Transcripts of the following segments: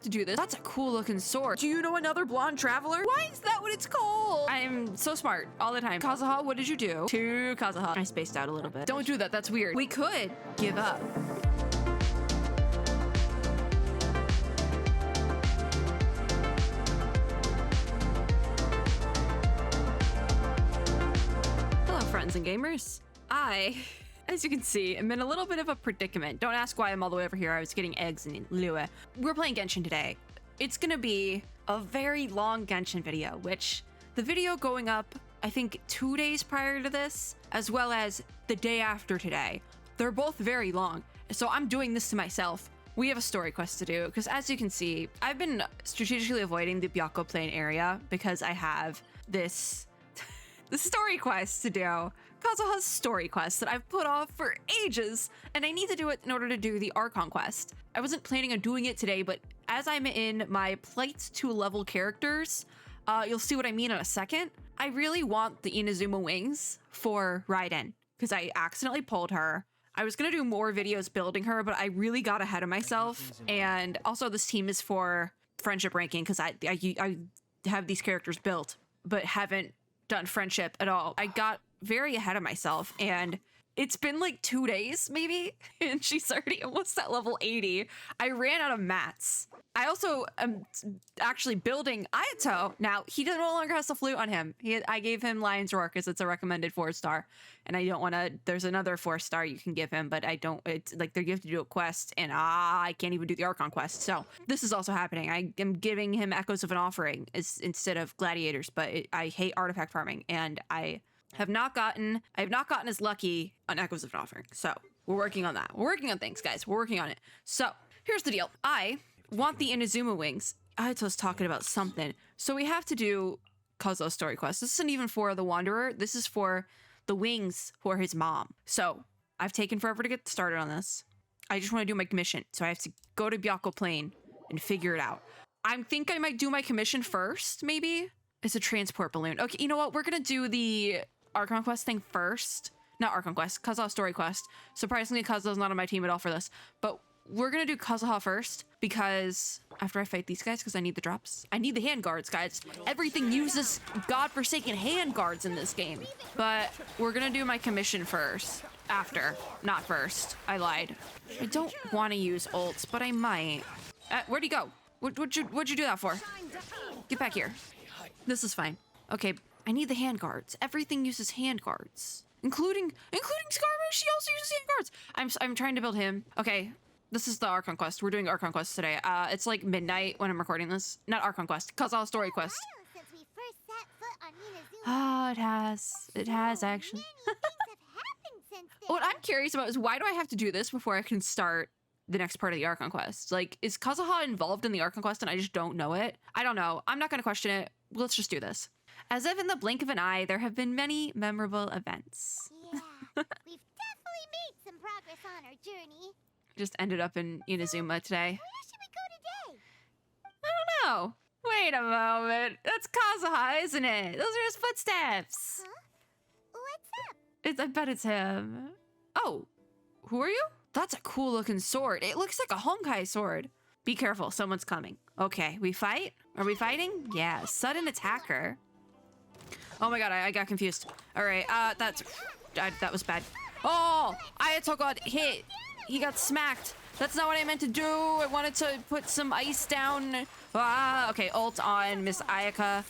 have to do this. That's a cool looking sword. Do you know another blonde traveler? Why is that what it's called? I'm so smart all the time. Kazuha, what did you do to Kazuha? I spaced out a little bit. Don't do that. That's weird. We could give up. Hello, friends and gamers. As you can see, I'm in a little bit of a predicament. Don't ask why I'm all the way over here. I was getting eggs in Lua. We're playing Genshin today. It's gonna be a very long Genshin video, which the video going up, I think 2 days prior to this, as well as the day after today. They're both very long. So I'm doing this to myself. We have a story quest to do, because as you can see, I've been strategically avoiding the Byakko Plain area because I have this the story quest to do. Kazuha's story quest that I've put off for ages, and I need to do it in order to do the Archon quest. I wasn't planning on doing it today, but as I'm in my plights to level characters, you'll see what I mean in a second. I really want the Inazuma wings for Raiden, because I accidentally pulled her. I was gonna do more videos building her, but I really got ahead of myself. And also this team is for friendship ranking, because I have these characters built, but haven't done friendship at all. I got very ahead of myself, and it's been like 2 days maybe, and she's already almost at level 80. I ran out of mats. I also am actually building A.L.I.S.O.N. Now, he no longer has the flute on him. I gave him Lion's Roar because it's a recommended 4-star, and I don't want to, there's another 4-star you can give him, but I don't, it's like you have to do a quest, and I can't even do the Archon quest. So this is also happening. I am giving him Echoes of an Offering instead of Gladiators, but I hate artifact farming, and I have not gotten as lucky on Echoes of an Offering. So we're working on that. We're working on things, guys. We're working on it. So here's the deal. I want the Inazuma wings. I was talking about something. So we have to do Kazuha's story quest. This isn't even for the Wanderer. This is for the wings for his mom. So I've taken forever to get started on this. I just want to do my commission. So I have to go to Byakko Plain and figure it out. I think I might do my commission first, maybe. It's a transport balloon. Okay, you know what? We're going to do the Archon quest thing first. Not Archon quest, Kazuha story quest. Surprisingly, Kazuha's not on my team at all for this. But we're gonna do Kazuha first, because after I fight these guys, because I need the drops. I need the hand guards, guys. Everything uses godforsaken hand guards in this game. But we're gonna do my commission first. After, not first. I lied. I don't want to use ults, but I might. Where'd he go? What'd you do that for? Get back here. This is fine. Okay, I need the hand guards. Everything uses hand guards, including Skarmory. She also uses hand guards. I'm trying to build him. Okay, this is the Archon quest. We're doing Archon quest today. It's like midnight when I'm recording this. Not Archon quest, Kazuha story quest. Oh, it has actually. What I'm curious about is, why do I have to do this before I can start the next part of the Archon quest? Like, is Kazuha involved in the Archon quest and I just don't know it? I don't know. I'm not gonna question it. Let's just do this. As if in the blink of an eye, there have been many memorable events. Yeah, we've definitely made some progress on our journey. Just ended up in Inazuma today. Where should we go today? I don't know. Wait a moment. That's Kazuha, isn't it? Those are his footsteps. Huh? What's up? I bet it's him. Oh, who are you? That's a cool looking sword. It looks like a Honkai sword. Be careful, someone's coming. Okay, we fight? Are we fighting? Yeah, sudden attacker. Oh my god, I got confused. All right, that was bad. Oh, Ayato got hit. He got smacked. That's not what I meant to do. I wanted to put some ice down. Ah, okay, ult on Miss Ayaka.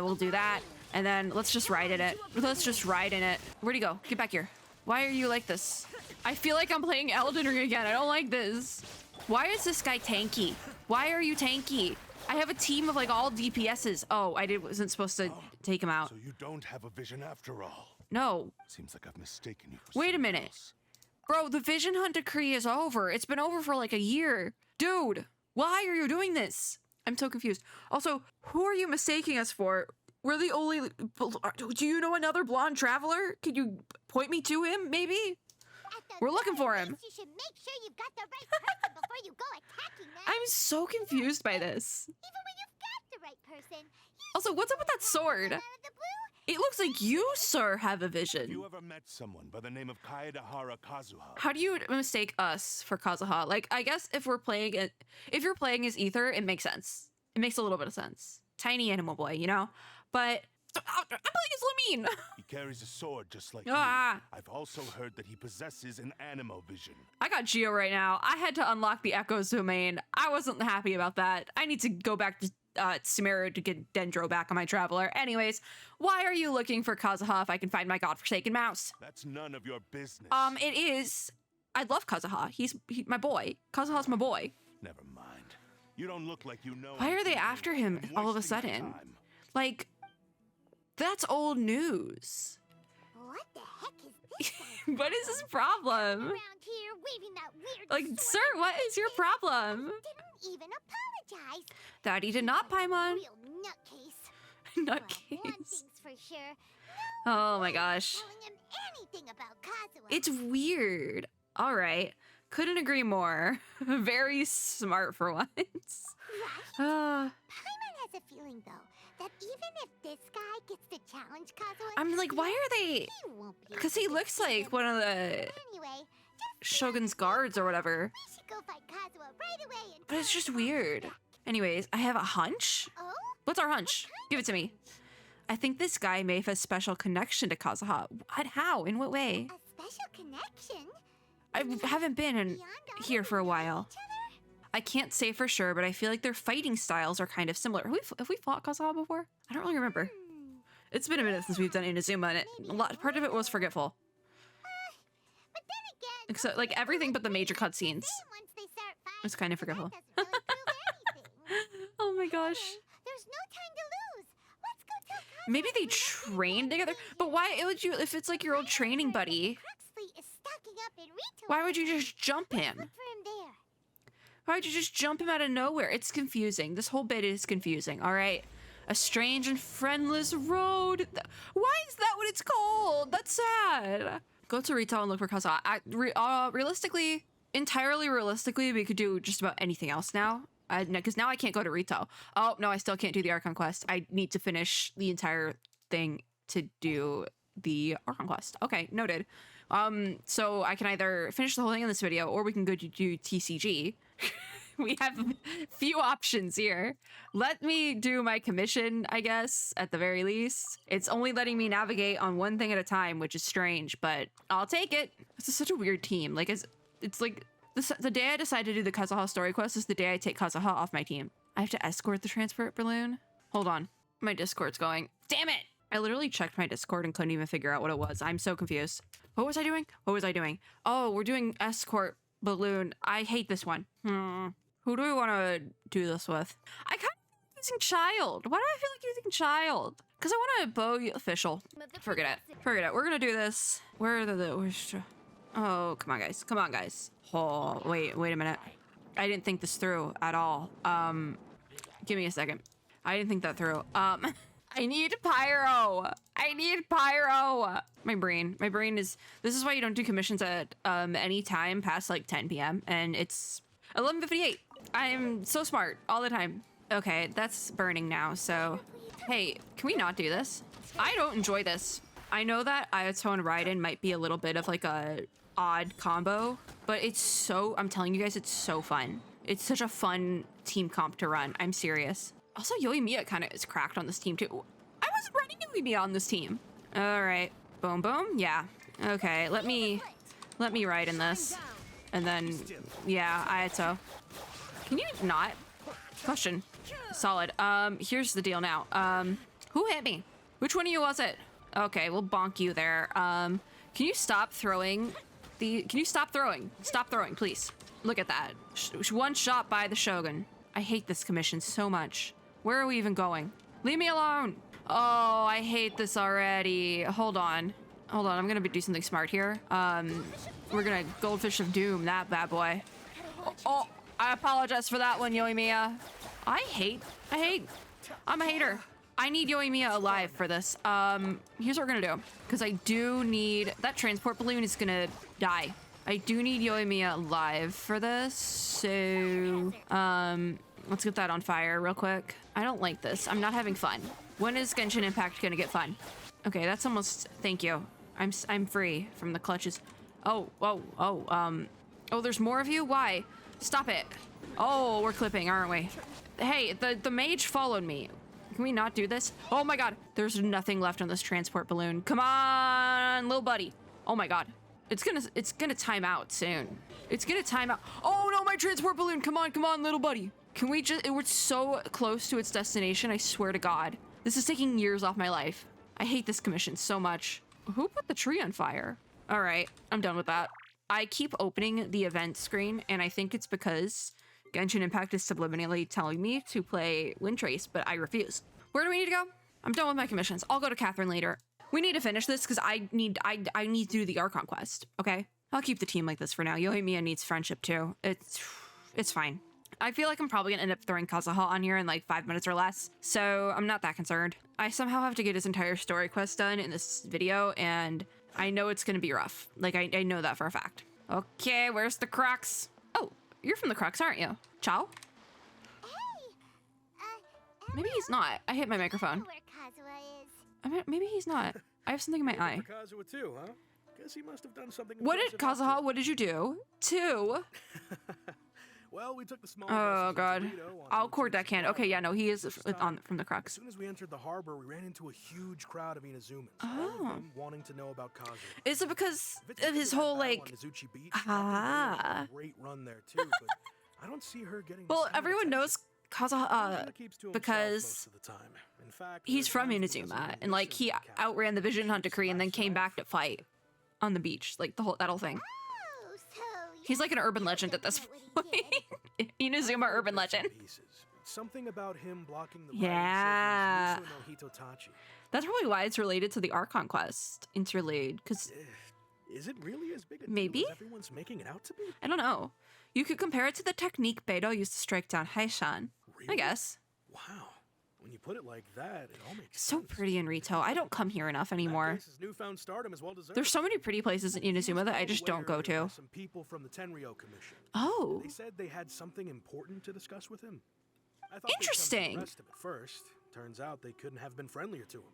We'll do that. And then let's just ride in it. Let's just ride in it. Where'd he go? Get back here. Why are you like this? I feel like I'm playing Elden Ring again. I don't like this. Why is this guy tanky? Why are you tanky? I have a team of like all DPSs. Oh, wasn't supposed to take him out. So you don't have a vision after all. No. Seems like I've mistaken you for Wait a minute. else. Bro, the Vision Hunt decree is over. It's been over for like a year. Dude, why are you doing this? I'm so confused. Also, who are you mistaking us for? We're the only... Do you know another blonde traveler? Could you point me to him, maybe? We're looking for him. You should make sure you've got the right person before you go attacking them. I'm so confused by this. Even when you've got the right person. Also, what's up with that sword? Out of the blue, It looks like you, sir, have a Have you vision. ever met someone by the name of Kazuha? How do you mistake us for Kazuha? Like, I guess if we're playing it, if you're playing as Ether, it makes sense. It makes a little bit of sense. Tiny animal boy, you know? But I'm playing as Lumine. He carries a sword just like Ah. you. I've also heard that he possesses an animo vision. I got Geo right now. I had to unlock the Echoes domain. I wasn't happy about that. I need to go back to Sumeru to get Dendro back on my Traveler. Anyways, why are you looking for Kazuha if I can find my godforsaken mouse? That's none of your business. It is. I love Kazuha. He's my boy. Kazuha's my boy. Never mind. You don't look like you know. Why are they anything. after him I'm all of a wasting your sudden? time. Like, that's old news. What the heck is this guy What is his problem? around here waving that weird Like, sword sir, in what his is your face? problem? Didn't even apologize. Daddy did not, Paimon. Real nutcase. Well, one Nutcase. thing's for sure. Oh my gosh. Telling him anything about Kazuha. It's weird. All right. Couldn't agree more. Very smart for once. Right? Uh, Paimon has a feeling, though, that even if this guy gets to challenge Kazuha, I'm like, why are they? he won't be Because able he to looks defeat like him. one of the Anyway, just Shogun's guards or whatever. we should go find Kazuha right away and But it's tell just him weird. Anyways, I have a hunch. Oh? What's our hunch? Give it to me. I think this guy may have a special connection to Kazuha. What? How? In what way? A special connection? I haven't been in Beyond all here of for a them while. each other? I can't say for sure, but I feel like their fighting styles are kind of similar. Have we fought Kazuha before? I don't really remember. Hmm. It's been a minute since we've done Inazuma, and part of it was forgetful. But then again, Except, like, everything but the major cutscenes. once they start fighting, It's kind of so that forgetful. doesn't really prove anything. Oh my gosh. Anyway, there's no time to lose. Let's go tell Kazuha Maybe they we won't be train one together? day But yet. why would you, if it's like your old training buddy, Huxley is stocking up in retail. why would you just jump him? Look for him there. Why would you just jump him out of nowhere? It's confusing. This whole bit is confusing, all right? A strange and friendless road. Why is that what it's called? That's sad. Go to retail and look for Kazuha. Realistically, entirely realistically, we could do just about anything else now. Because now I can't go to retail. Oh, no, I still can't do the Archon quest. I need to finish the entire thing to do the Archon quest. Okay, noted. So I can either finish the whole thing in this video, or we can go to do TCG. We have few options here. Let me do my commission, I guess, at the very least. It's only letting me navigate on one thing at a time, which is strange, but I'll take it. This is such a weird team. Like, it's like the day I decide to do the Kazuha story quest is the day I take Kazuha off my team. I have to escort the transport balloon. Hold on. My Discord's going. Damn it! I literally checked my Discord and couldn't even figure out what it was. I'm so confused. What was I doing? What was I doing? Oh, we're doing escort balloon. I hate this one. Who do we want to do this with? I kind of using child. Why do I feel like using child? Because I want to bow official. Forget it. Forget it. We're gonna do this. Where are where's... Oh, come on, guys. Come on, guys. Oh, wait a minute. I didn't think this through at all. Give me a second. I didn't think that through. I need pyro. I need pyro. My brain is... This is why you don't do commissions at any time past like 10 p.m. And it's 11:58. I'm so smart all the time. Okay, that's burning now. So, hey, can we not do this? I don't enjoy this. I know that A.L.I.S.O.N and Raiden might be a little bit of like a odd combo, but it's so... I'm telling you guys, it's so fun. It's such a fun team comp to run. I'm serious. Also, Yoimiya kind of is cracked on this team too. I wasn't running Yoimiya on this team. All right, boom, boom. Yeah. Okay, let me ride in this, and then yeah, A.L.I.S.O. Can you not? Question. Solid. Here's the deal now. Who hit me? Which one of you was it? Okay, we'll bonk you there. Can you stop throwing can you stop throwing? Stop throwing, please. Look at that. One shot by the Shogun. I hate this commission so much. Where are we even going? Leave me alone. Oh, I hate this already. Hold on. Hold on, I'm gonna do something smart here. We're gonna Goldfish of Doom that bad boy. Oh, I apologize for that one, Yoimiya. I'm a hater. I need Yoimiya alive for this. Here's what we're gonna do. Because I do need... That transport balloon is gonna die. I do need Yoimiya alive for this. So, let's get that on fire real quick. I don't like this. I'm not having fun. When is Genshin Impact gonna get fun? Okay, that's almost, thank you. I'm free from the clutches. Oh, oh, there's more of you? Why? Stop it. Oh, we're clipping, aren't we? Hey, the mage followed me. Can we not do this? Oh my god, there's nothing left on this transport balloon. Come on, little buddy. Oh my god. It's gonna time out soon. It's gonna time out. Oh no, my transport balloon. Come on, little buddy. Can we just, we're so close to its destination, I swear to god. This is taking years off my life. I hate this commission so much. Who put the tree on fire? All right, I'm done with that. I keep opening the event screen, and I think it's because Genshin Impact is subliminally telling me to play Windtrace, but I refuse. Where do we need to go? I'm done with my commissions. I'll go to Catherine later. We need to finish this because I need to do the A.L.I.S.O.N quest, okay? I'll keep the team like this for now. Yoimiya needs friendship too. It's fine. I feel like I'm probably gonna end up throwing Kazuha on here in like 5 minutes or less, so I'm not that concerned. I somehow have to get his entire story quest done in this video, and I know it's gonna be rough. Like, I know that for a fact. Okay, where's the Crux? Oh, you're from the Crux, aren't you? Ciao? Maybe he's not. I hit my microphone. Where Kazuha is. I mean, maybe he's not. I have something in my eye. Kazuha too, huh? Guess he must have done something. What did Kazuha? What did you do? Two. Well, we took the small. Oh god. I'll cord that can. Okay, yeah, no, he is from the As Crux. soon as we entered the harbor, we ran into a huge crowd of Inazumans, all of them wanting to know about Kazuha. Is it because If it's of his that whole battle like? on Izuchi Beach, that can really have a great run there too, but I don't see her getting. the Well, same everyone attention. knows Kazuha Kazuha keeps to himself because most of the time. In fact, he's there's from times when Inazuma, Inazuma and like he listens to Captain. outran the Vision Hunt decree and then came back to fight on the beach, like that whole thing. Oh, so He's like an urban legend at this what he point. Inazuma urban legend. Pieces. Something about him blocking the Yeah. Shogun's Muso no Hitotachi. That's probably why it's related to the A.L.I.S.O.N quest interlude, because Is it really as big a Maybe? deal as everyone's making it out to be? I don't know. You could compare it to the technique Beidou used to strike down Haishan. I Really? guess. Wow. When you put it like that, it all makes So sense. pretty in Rito. I don't come here enough In that anymore. case, his newfound stardom is well deserved. There's so many pretty places in He was Inazuma that I called just don't go away by to. Some people from the Tenryou Commission. Oh, They said they had something important to discuss with him. I thought they'd come to Interesting. arrest him at first. Turns out they couldn't have been friendlier to him.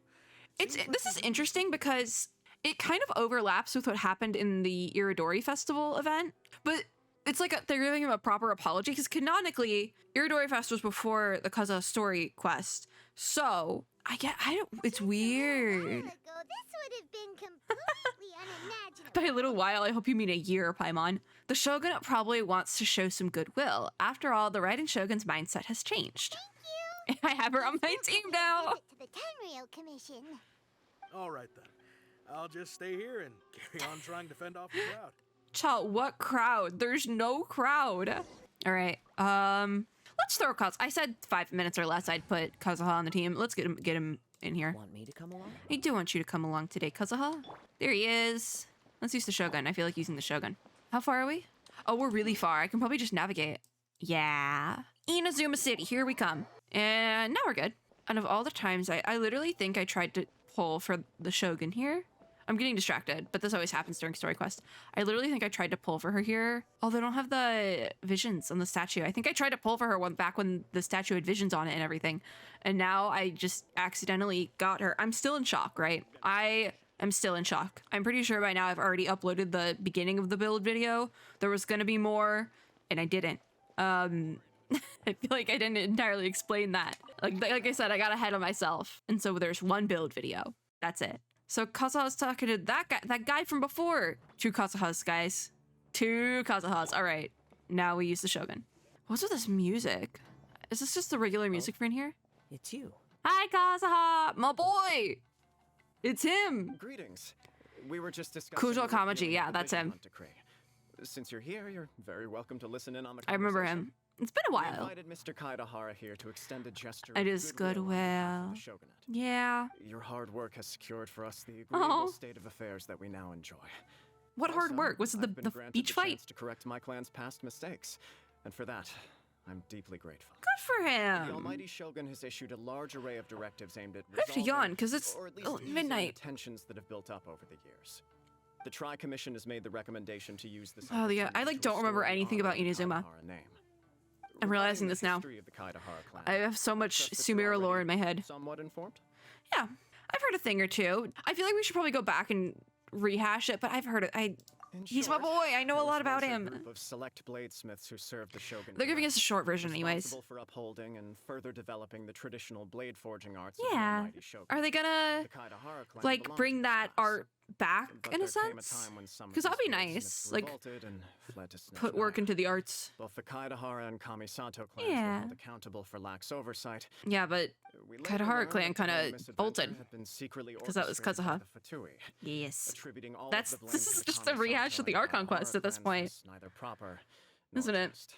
this Seems like is he's interesting because it kind of overlaps with what happened in the Iridori Festival event, but it's like they're giving him a proper apology because canonically Iridori Fest was before the Kazuha story quest. So it's weird. ago, this would have been completely unimaginable. By a little while, I hope you mean a year, Paimon. The Shogunate probably wants to show some goodwill. After all, the Raiden Shogun's mindset has changed. I have her on my team now. Visit to the Tenryou Commission. All right then. I'll just stay here and carry on trying to fend off the crowd. Child, what crowd? There's no crowd. All right. Let's throw Kazuha. I said 5 minutes or less I'd put Kazuha on the team. Let's get him in here. Want me to come along? I do want you to come along today, Kazuha. There he is. Let's use the Shogun. I feel like using the Shogun. How far are we? Oh, we're really far. I can probably just navigate. Yeah. Inazuma City, here we come. And now we're good. Out of all the times, I literally think I tried to pull for the Shogun here. I'm getting distracted, but this always happens during story quest. I literally think I tried to pull for her here. Oh, they don't have the visions on the statue. I think I tried to pull for her back when the statue had visions on it and everything. And now I just accidentally got her. I'm still in shock, right? I am still in shock. I'm pretty sure by now I've already uploaded the beginning of the build video. There was gonna be more, and I didn't. I feel like I didn't entirely explain that. Like I said, I got ahead of myself. And so there's one build video. That's it. So Kazuha's talking to that guy from before. Two Kazuhas, guys. Two Kazuhas. All right. Now we use the Shogun. What's with this music? Is this just the regular music for in here? It's you. Hi, Kazuha! My boy! It's him! Greetings. We were just discussing Kujo the repealing Kamaji, of yeah, the that's Vision him. Hunt decree. Since you're here, you're very welcome to listen in on the I remember conversation. him. It's been a We while. invited Mr. Kaidahara here to extend a gesture It of is goodwill on behalf of goodwill. the Shogunate. Yeah. Your hard work has secured for us the agreeable Oh. state of affairs that we now enjoy. What hard Also, work? Was it I've been the granted beach the fight? chance to correct my clan's past mistakes, and for that, I'm deeply grateful. Good for The him. Almighty Shogun has issued a large array of directives aimed at I have to resolving, yawn, 'cause it's or at least easing midnight. the tensions that have built up over the years. The Tri-Commission has made the recommendation to use this. Oh, yeah, I, opportunity like, to don't remember restore the anything honor about of the Inazuma. Kaidahara name. I'm realizing Regarding the this now. history of the Kaidahara clan, I have so much trust that you're Sumeru lore already in my head. Somewhat informed. Yeah. I've heard a thing or two. I feel like we should probably go back and rehash it, but I've heard it. He's my boy. I know a lot about him. Group of select bladesmiths who served the shogun. They're giving us a short version, anyways. Responsible for upholding and further developing the traditional blade forging arts. Yeah. Of the almighty shogun. Are they gonna The Kaidahara clan like belonged bring to that this art house. back But in a there came sense? time when some of Because that'd these be bladesmiths nice. Like revolted and fled to put work Snowflake. into the arts. Both the Kaidahara and Kamisato clans Yeah. were held accountable for lax oversight. Yeah, but We later Kaidahara learned clan that the kinda misadventure bolted. had been secretly 'Cause that was orchestrated by Kazuha. the Fatui, yes. attributing all That's of the blame this to is the just a Kamisato rehash of the and art conquest Kaidahara at this clans point. was neither proper nor Isn't it? just.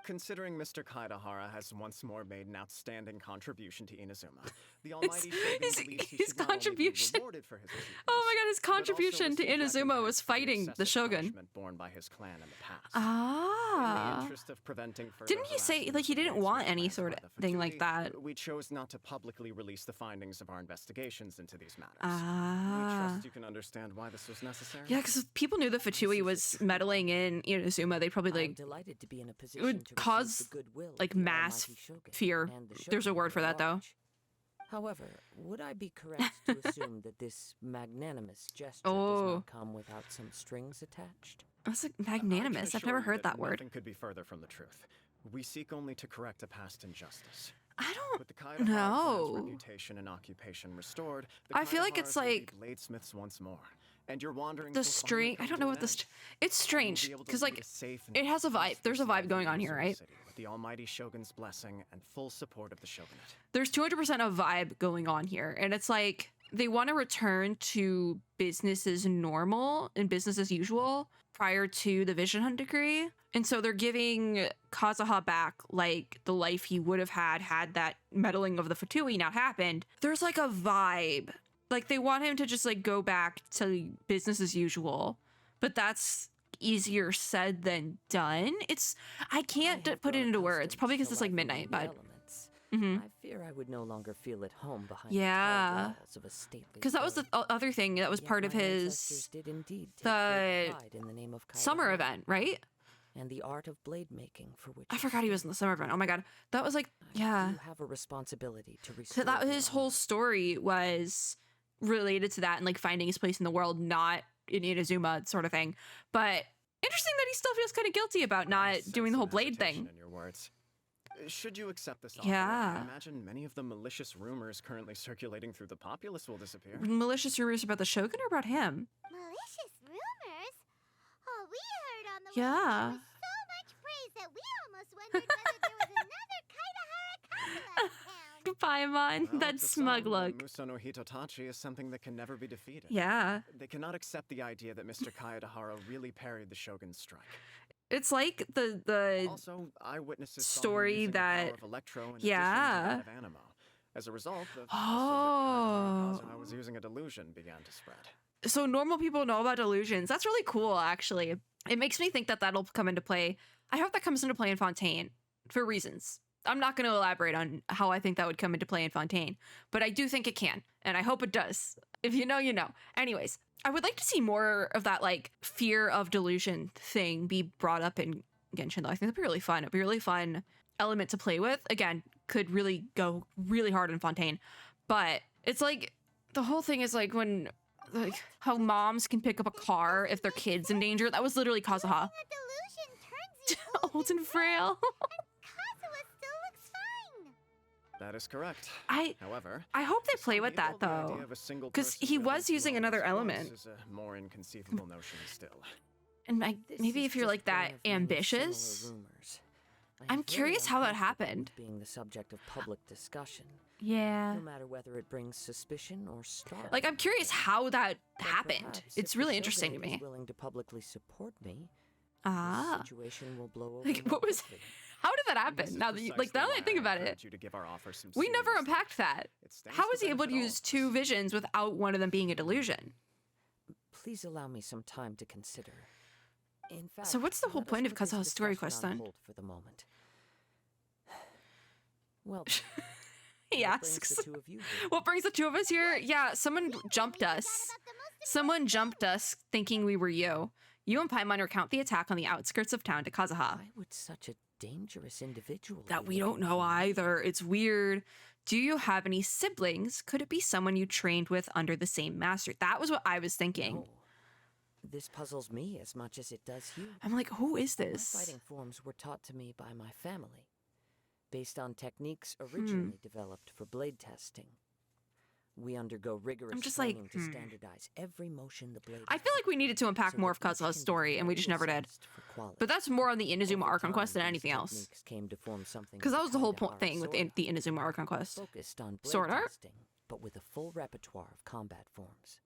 Considering Mr. Kaidahara has once more made an outstanding contribution to Inazuma, the almighty shogun his- believes he his should not only be contribution. rewarded for his achievements, Oh my god, his but also contribution to receive Inazuma recompense was for the fighting the excessive shogun. punishment borne by his clan in the past. In the Ah. interest of preventing further Didn't he say harassment like he of the didn't bladesmith want any clans sort by of the thing like Fatui, that? We chose not to publicly release the findings of our investigations into these matters. We Ah. trust you can understand why this was necessary. Yeah, because if people knew the Fatui was meddling in Inazuma, they'd probably I'm like delighted to be in a position would to cause, receive the goodwill of like, the mass almighty shogun fear. and the There's a shogunate word for at that, though. large. However, would I be correct to assume that this magnanimous gesture Oh. does not come without some strings attached? That's like I can magnanimous. I've assure never you heard that word. Nothing could be further from the truth. We seek only to correct a past injustice. I With the don't Kaidahara clan's know. reputation and occupation restored, the I feel like it's Kaidaharas will be like bladesmiths once more. And your wanderings the will finally string. I come don't to know an what the. end. It's And you'll be strange able to because lead like a safe and it has a vibe. peaceful There's a vibe life going in on here, Inazuma right? City with the almighty shogun's blessing and full support of the shogunate. There's 200% of vibe going on here, and it's like they want to return to business as normal and business as usual prior to the Vision Hunt decree. And so they're giving Kazuha back like the life he would have had that meddling of the Fatui not happened. There's like a vibe. Like they want him to just like go back to business as usual. But that's easier said than done. I can't I have put it grown into words. accustomed Probably to because it's like life among midnight, the but elements. Mhm. I fear I would no longer feel at home behind Yeah. the tall walls of a stately because that was the throne. other thing that was Yet part of my ancestors his did indeed take the great pride in the name of summer Kaidahara event, right? and the art of blade making for which I forgot he was in the summer event. Oh my god, that was like yeah. You have a responsibility to So restore that their his whole honor. story was related to that and like finding his place in the world, not in Inazuma sort of thing. But interesting that he still feels kind of guilty about not I sense doing the whole some blade hesitation thing. In your words. Should you accept this offer, Yeah. I imagine many of the malicious rumors currently circulating through the populace will disappear. Malicious rumors about the Shogun or about him? Malicious rumors? Oh, we heard on the Yeah. way there was so much praise that we almost wondered whether there was another Kaidahara Kazuha in town. Paimon, Well, that to smug some, look. Musono Hitotachi is something that can never be defeated. Yeah. They cannot accept the idea that Mr. Kaidahara really parried the shogun's strike. It's like the Also, eyewitnesses saw him story using the power that- of Electro in yeah. addition to that of Animo. As a result, the Oh. Kazuha was using a delusion began to spread. so normal people know about delusions. That's really cool, actually. It makes me think that that'll come into play. I hope that comes into play in Fontaine for reasons. I'm not going to elaborate on how I think that would come into play in Fontaine, but I do think it can, and I hope it does. If you know, you know. Anyways, I would like to see more of that like fear of delusion thing be brought up in Genshin, though. I think that'd be really fun. It'd be a really fun element to play with. Again, could really go really hard in Fontaine, but it's like the whole thing is like when like how moms can pick up a car if their kid's in danger. That was literally Kazuha. A delusion turns you Old and frail. Kazuha still looks fine. That is correct. I However, hope they play some with that people, the though. idea of a single 'Cause person he with was a using dual another response element. is a more inconceivable notion still. And This maybe is if you're just like that one of many ambitious. similar rumors. I I'm am very curious how that uncomfortable with happened. Being the subject of public discussion, Yeah. no matter whether it brings suspicion or startlement. Like I'm curious how that But happened. perhaps It's if the really interesting to shogunate is me. willing to publicly support me, Ah. the situation will blow over. Like more what was quickly. how did that This happen? is Now that precisely now that I why think about encourage it. you to give our offer some We never serious unpacked thought. that. It stands How was he able benefit to all use of two us. visions without one of them being a delusion? Please allow me some time to consider. In fact, So what's the whole let us point of put this Kazuha's story discussion quest on then? hold for the moment. Well, He what brings asks. the two of you here? What brings the two of us here? Yeah, someone jumped us. Someone jumped us thinking we were you. You and Paimon recount the attack on the outskirts of town to Kazuha. Why would such a dangerous individual That be we don't looking know for me? either. It's weird. Do you have any siblings? Could it be someone you trained with under the same master? That was what I was thinking. No. This puzzles me as much as it does you. I'm like, who is My this? fighting forms were taught to me by my family, based on techniques originally developed for blade testing. We undergo rigorous just like, training to standardize every motion the blade. I feel like we needed to unpack more of Kazuha's story, and we just never did. But that's more on the Inazuma Archon quest than anything else. Because that was the whole thing with the Inazuma Archon quest. Focused on blade Sword art? testing, but with a full repertoire of combat forms.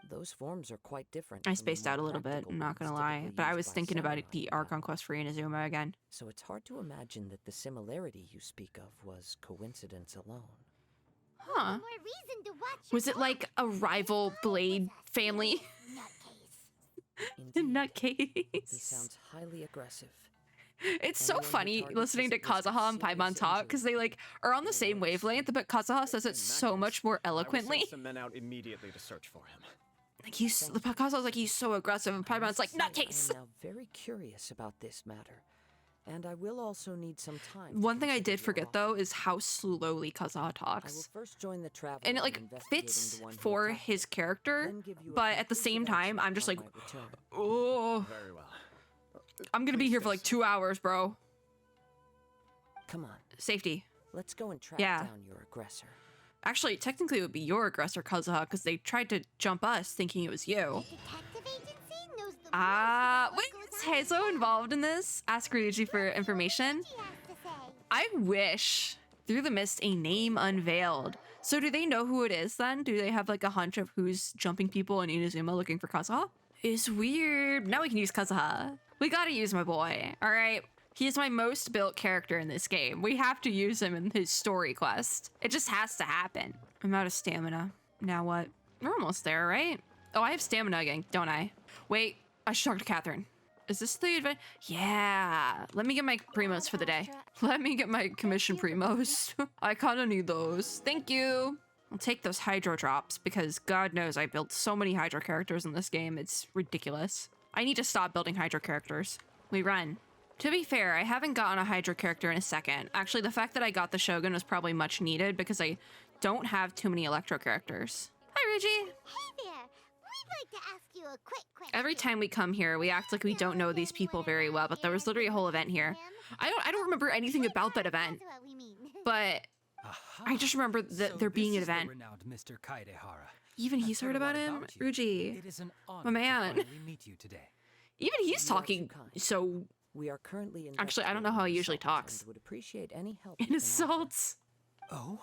Those forms are quite different. I from the spaced more out a little bit, practical I'm not gonna ones lie. typically But I used was by thinking about samurai the in Archon battle. quest for Inazuma again. So it's hard to imagine that the similarity you speak of was coincidence alone. Huh. More reason to watch Was your it like a rival blade family? Indeed, Nutcase. he sounds highly aggressive. It's so Anyone who funny targets listening to this risks Kazuha and Paimon serious talk because they like are on the same wavelength, but Kazuha says it so much more I will eloquently. send some men out immediately to search for him. Like the Kazuha's like he's so aggressive, and Paimon's like nutcase. I'm now very curious about this matter, and I will also need some time. to One thing I consider did your forget offer. though is how slowly Kazuha I will talks. first join the travel And it in like investigating fits the one who for attacked his it, character, then give you a but at the conclusive same time, answer I'm just like, upon my return. oh, Very well. I'm gonna be here for like 2 hours, bro. Come on, Safety. let's go and track Yeah. down your aggressor. Actually, technically, it would be your aggressor, Kazuha, because they tried to jump us thinking it was you. detective agency knows the Ah, most wait, about what is goes on in Heizo involved in this? Ask Ryuji for information. She has to say. I wish. Through the mist, a name unveiled. So do they know who it is then? Do they have like a hunch of who's jumping people in Inazuma looking for Kazuha? It's weird. Now we can use Kazuha. We gotta use my boy, all right? He is my most built character in this game. We have to use him in his story quest. It just has to happen. I'm out of stamina. Now what? We're almost there, right? Oh, I have stamina again, don't I? Wait, I should talk to Catherine. Is this the event? Yeah. Let me get my primos for the day. Let me get my commission primos. I kind of need those. Thank you. I'll take those hydro drops because God knows I built so many hydro characters in this game. It's ridiculous. I need to stop building hydro characters. We run. To be fair, I haven't gotten a hydro character in a second. Actually, the fact that I got the Shogun was probably much needed because I don't have too many electro characters. Hi, Ryuji. Hey there, we'd like to ask you a quick question. Every time we come here, we act like we don't know these people very well, but there was literally a whole event here. I don't remember anything about that event, That's what we mean. but I just remember that there being an event. Renowned Mr. Kaidehara. Even he's heard about him? Ryuji. It is an honor My man. to finally meet you today. Even he's talking so We are currently Actually, I don't know how he usually investigating talks. and would appreciate any help you can offer. insults. Oh,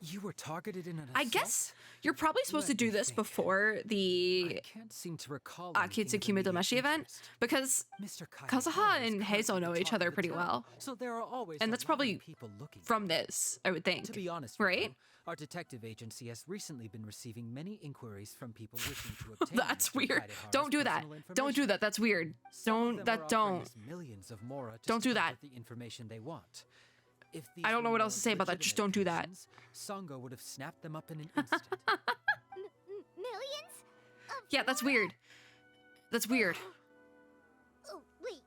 you were targeted in an I assault? guess you're probably supposed to Let do me this think. before I the can't seem to recall Akitsu anything of Domashi immediate event interest. because Mr. Kazuha Kaidehara is and currently Heizo know the each talk other of the pretty town, well. So there are always And a that's lot of probably people looking from this, I would think. To be honest with right? you, our detective agency has recently been receiving many inquiries from people wishing to obtain That's Mr. weird. Kaidehara's Don't do that. personal Don't do information. that. That's weird. Some of Don't them that are offering don't. us millions of mora to Don't do start that. with the information they want. If these I don't know were what more else to say about that. Just legitimate don't do that. conditions, Sango would have snapped them up in an instant. Millions? Of Yeah, that's weird. That's weird. Oh, wait,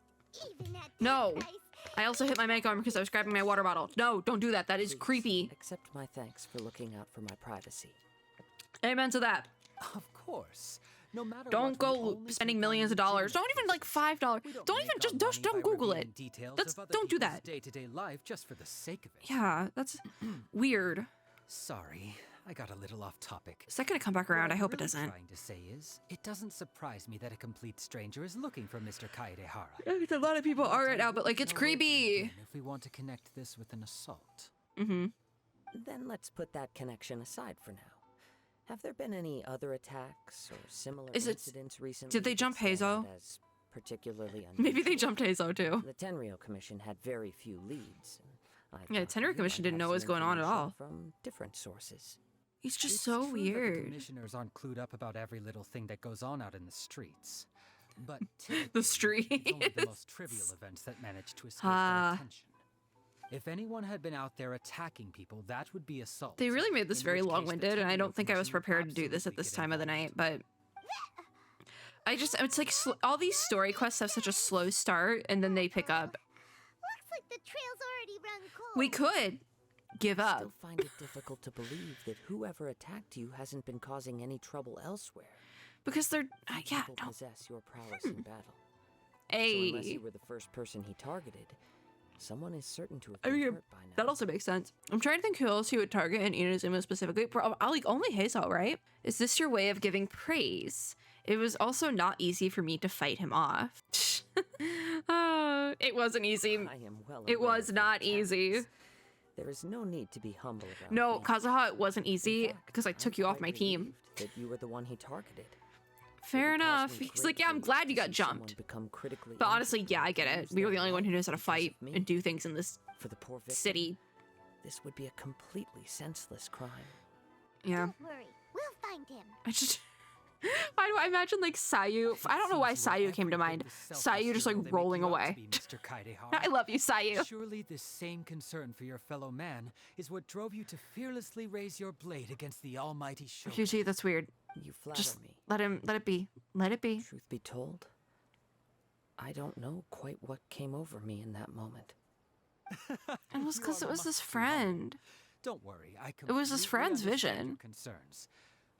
even at that No. price, I also hit my mic arm because I was grabbing my water bottle. No, don't do that. That is Please, creepy. Accept my thanks for looking out for my privacy. Amen to that. Of course. No matter Don't what, we go only spending take on millions of dollars. Don't legitimate even like cases. $5. We Don't make even our just money don't by Google revealing it. Details That's- of other don't do people's that. day-to-day life just for the sake of it. Yeah, that's weird. Sorry, I got a little off topic. Is that gonna come back around? What I I'm hope it really doesn't. Trying to say is, it doesn't surprise me that a complete stranger is looking for Mr. Kaidehara. A lot of people are right now, but like it's Know where to creepy. begin If we want to connect this with an assault. Mm-hmm. Then let's put that connection aside for now. Have there been any other attacks or similar Is it- incidents recently? did they that jump stand Heizo? out as particularly Maybe they unusual? jumped Heizo too. The Tenryou Commission had very few leads. and I Yeah, thought Tenryou you Commission might didn't have know what was some going on at information all. From different sources. He's just It's so true that the weird. commissioners aren't clued up about every little thing that goes on out in the streets. But The typically, it's only the most trivial streets. events that manage to escape Ah. their attention. If anyone had been out there attacking people, that would be assault. They really made this in very which case the long-winded, and I don't Tenryou think I was Commission would prepared to do this at absolutely this get time of the night, involved. but it's like all these story quests have such a slow start, and then they pick up. looks like the trail's already run cold. We could give I up. still find it difficult to believe that whoever attacked you hasn't been causing any trouble elsewhere. Because they're, Few yeah, people no. possess your prowess in battle. So unless Hey. you were the first person he targeted, someone is certain to have I been mean, hurt by now. that also makes sense. I'm trying to think who else he would target in Inazuma specifically. Like, only Hazel, right? Is this your way of giving praise? It was also not easy for me to fight him off. It wasn't easy. I am well It aware was of your not easy. talents. There is no need to be humble about No, me. Kazuha, it wasn't In easy fact, because I I'm took you off quite my team. relieved that you were the one he targeted. Fair It would cause enough. me He's great like, yeah, I'm grief glad you to got see someone jumped. become critically But injured honestly, yeah, I get and it. lose We were the their only one who knows how to life because fight of me. and do things in this For the poor victim, city. this would be a completely senseless crime. Yeah. Don't worry, we'll find him. I just... Why do I imagine, like, Sayu... I don't know why Sayu came to mind. Sayu just, like, rolling away. Mr. Kaidehara. I love you, Sayu. Surely this same concern for your fellow man is what drove you to fearlessly raise your blade against the almighty Shogun. Yuji, that's weird. You flatter Just me. let it be. Let it be. Truth be told, I don't know quite what came over me in that moment. It was You because are it was his much too friend. Don't worry, I It was his completely friend's understand vision. your concerns.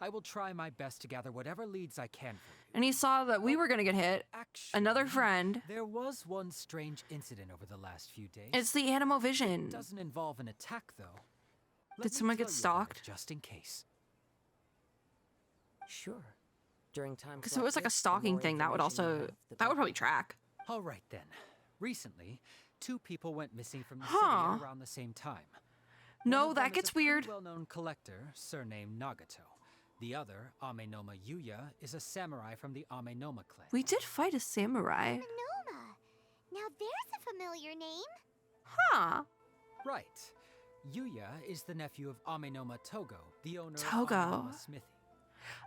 I will try my best to gather whatever leads I can for you. And he saw that we were gonna get hit. Actually, Another friend. There was one strange incident over the last few days. It's the Animo Vision. It doesn't involve an attack, though. Let Did me someone get tell you about it stalked? just in case. Sure. During times Because if it was like a this, the stalking more thing, that would information you also... have, the That would better. probably track. All right then. Recently, 2 people went missing from the Huh. city around the same time. No, One of them that is gets a pretty weird. well-known collector, surnamed Nagato. The other, Amenoma Yuya, is a samurai from the Amenoma clan. We did fight a samurai. Manoma. Now there's a familiar name. Huh. Right. Yuya is the nephew of Amenoma Togo, the owner Togo. of Amenoma Smithy.